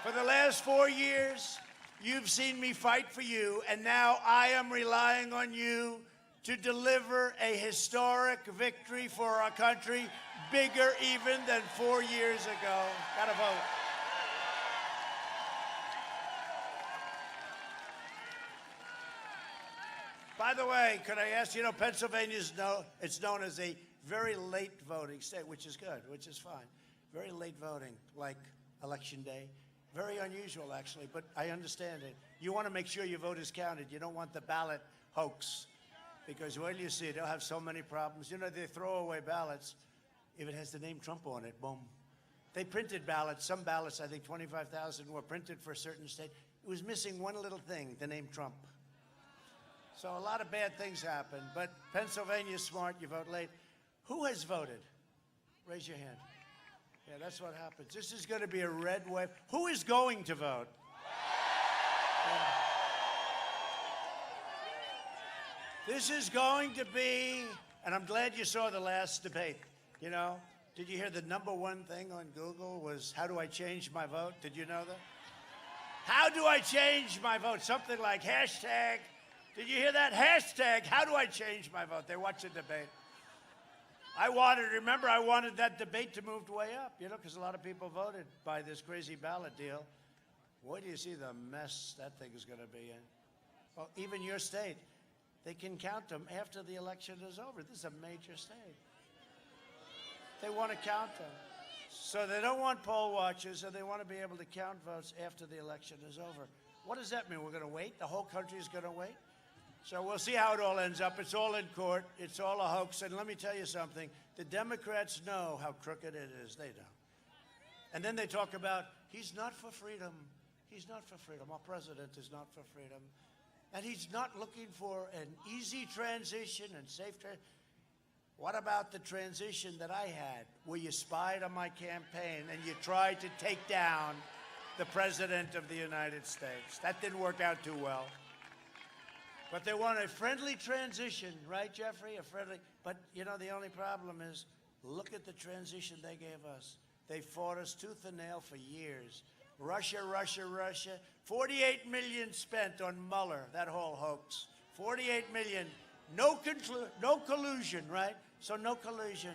For the last 4 years, you've seen me fight for you, and now I am relying on you to deliver a historic victory for our country, bigger even than 4 years ago. Gotta vote. By the way, could I ask, you know, Pennsylvania's it's known as a very late voting state, which is good, which is fine. Very late voting, like Election Day. Very unusual, actually, but I understand it. You want to make sure your vote is counted. You don't want the ballot hoax, because when you see it, they'll have so many problems. You know, they throw away ballots if it has the name Trump on it, boom. They printed ballots. Some ballots, I think 25,000 were printed for a certain state. It was missing one little thing, the name Trump. So a lot of bad things happen, but Pennsylvania's smart. You vote late. Who has voted? Raise your hand. Yeah, that's what happens. This is going to be a red wave. Who is going to vote? Yeah. This is going to be, and I'm glad you saw the last debate. You know, did you hear the #1 thing on Google was, how do I change my vote? Did you know that? How do I change my vote? Something like hashtag. Did you hear that? Hashtag, how do I change my vote? They watch the debate. I wanted that debate to move way up, you know, because a lot of people voted by this crazy ballot deal. Boy, do you see the mess that thing is going to be in. Well, even your state, they can count them after the election is over. This is a major state. They want to count them. So they don't want poll watchers, and they want to be able to count votes after the election is over. What does that mean? We're going to wait? The whole country is going to wait? So we'll see how it all ends up. It's all in court. It's all a hoax. And let me tell you something. The Democrats know how crooked it is. They don't. And then they talk about, he's not for freedom. He's not for freedom. Our president is not for freedom. And he's not looking for an easy transition and safe transition. What about the transition that I had, where you spied on my campaign and you tried to take down the President of the United States? That didn't work out too well. But they want a friendly transition, right, Jeffrey? A friendly. But, you know, the only problem is, look at the transition they gave us. They fought us tooth and nail for years. Russia, Russia, Russia. 48 million spent on Mueller, that whole hoax. 48 million. No collusion, right? So no collusion.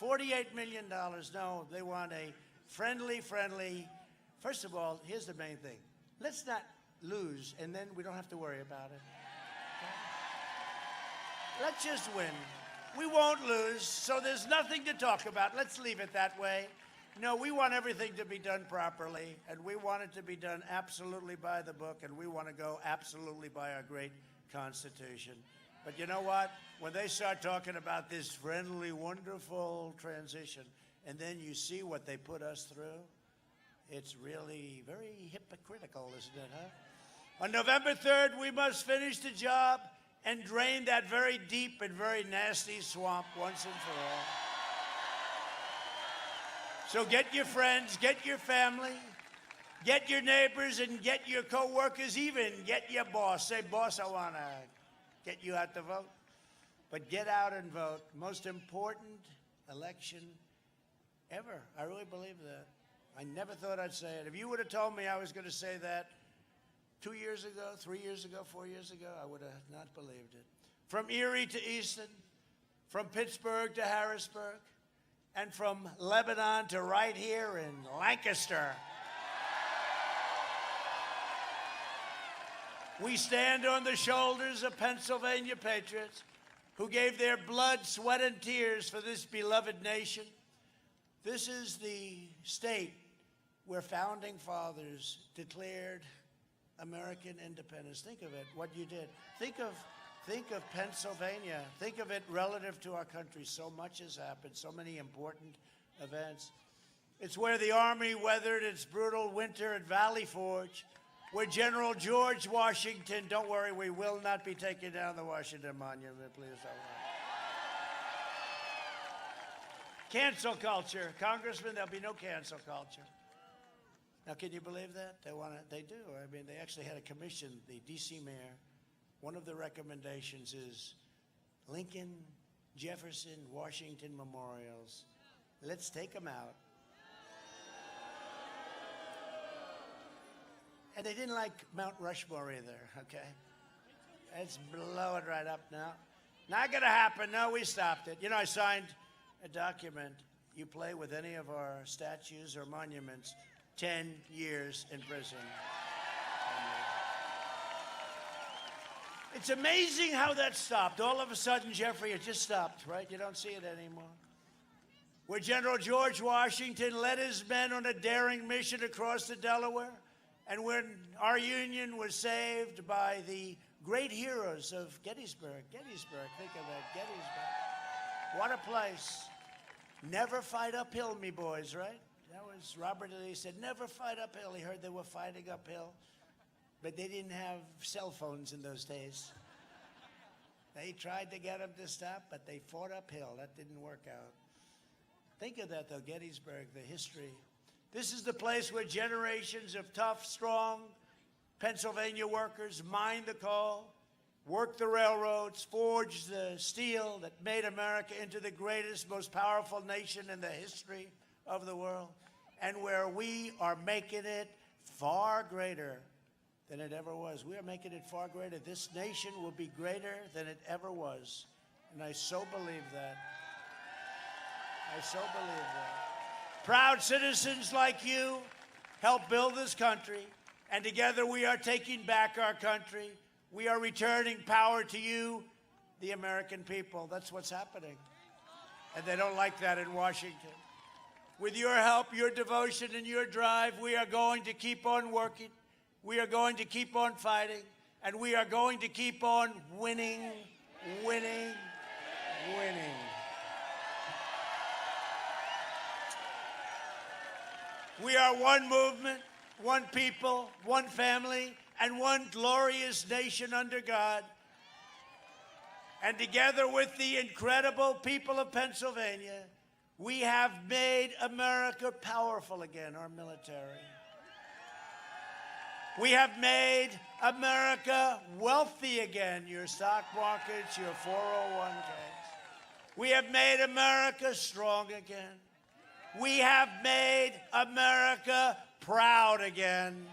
$48 million. No, they want a friendly. First of all, here's the main thing. Let's not lose, and then we don't have to worry about it. Let's just win. We won't lose, so there's nothing to talk about. Let's leave it that way. No, we want everything to be done properly, and we want it to be done absolutely by the book, and we want to go absolutely by our great Constitution. But you know what? When they start talking about this friendly, wonderful transition, and then you see what they put us through, it's really very hypocritical, isn't it, huh? On November 3rd, we must finish the job and drain that very deep and very nasty swamp once and for all. So get your friends, get your family, get your neighbors, and get your co-workers, even get your boss. Say, boss, I want to get you out to vote. But get out and vote. Most important election ever. I really believe that. I never thought I'd say it. If you would have told me I was going to say that 2 years ago, 3 years ago, 4 years ago, I would have not believed it. From Erie to Easton, from Pittsburgh to Harrisburg, and from Lebanon to right here in Lancaster. We stand on the shoulders of Pennsylvania patriots who gave their blood, sweat, and tears for this beloved nation. This is the state where founding fathers declared American independence. Think of it, what you did. Think of Pennsylvania. Think of it relative to our country. So much has happened, so many important events. It's where the Army weathered its brutal winter at Valley Forge, where General George Washington, don't worry, we will not be taking down the Washington Monument, please don't worry. Cancel culture. Congressman, there'll be no cancel culture. Now, can you believe that? They do. I mean, they actually had a commission, the D.C. mayor. One of the recommendations is Lincoln, Jefferson, Washington memorials. Let's take them out. And they didn't like Mount Rushmore either, okay? Let's blow it right up now. Not going to happen. No, we stopped it. You know, I signed a document. You play with any of our statues or monuments, 10 years in prison. It's amazing how that stopped. All of a sudden, Jeffrey, it just stopped, right? You don't see it anymore. Where General George Washington led his men on a daring mission across the Delaware, and when our Union was saved by the great heroes of Gettysburg. Gettysburg, think of that, Gettysburg. What a place. Never fight uphill, me boys, right? That was Robert E. Lee said, never fight uphill. He heard they were fighting uphill, but they didn't have cell phones in those days. They tried to get them to stop, but they fought uphill. That didn't work out. Think of that, though, Gettysburg, the history. This is the place where generations of tough, strong Pennsylvania workers mined the coal, worked the railroads, forged the steel that made America into the greatest, most powerful nation in the history of the world, and where we are making it far greater than it ever was. We are making it far greater. This nation will be greater than it ever was, and I so believe that. I so believe that. Proud citizens like you help build this country, and together we are taking back our country. We are returning power to you, the American people. That's what's happening. And they don't like that in Washington. With your help, your devotion, and your drive, we are going to keep on working. We are going to keep on fighting. And we are going to keep on winning, winning, winning. We are one movement, one people, one family, and one glorious nation under God. And together with the incredible people of Pennsylvania, we have made America powerful again, our military. We have made America wealthy again, your stock markets, your 401ks. We have made America strong again. We have made America proud again.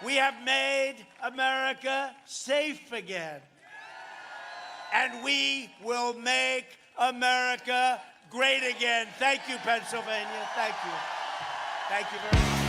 We have made America safe again. And we will make America great again. Thank you, Pennsylvania. Thank you. Thank you very much.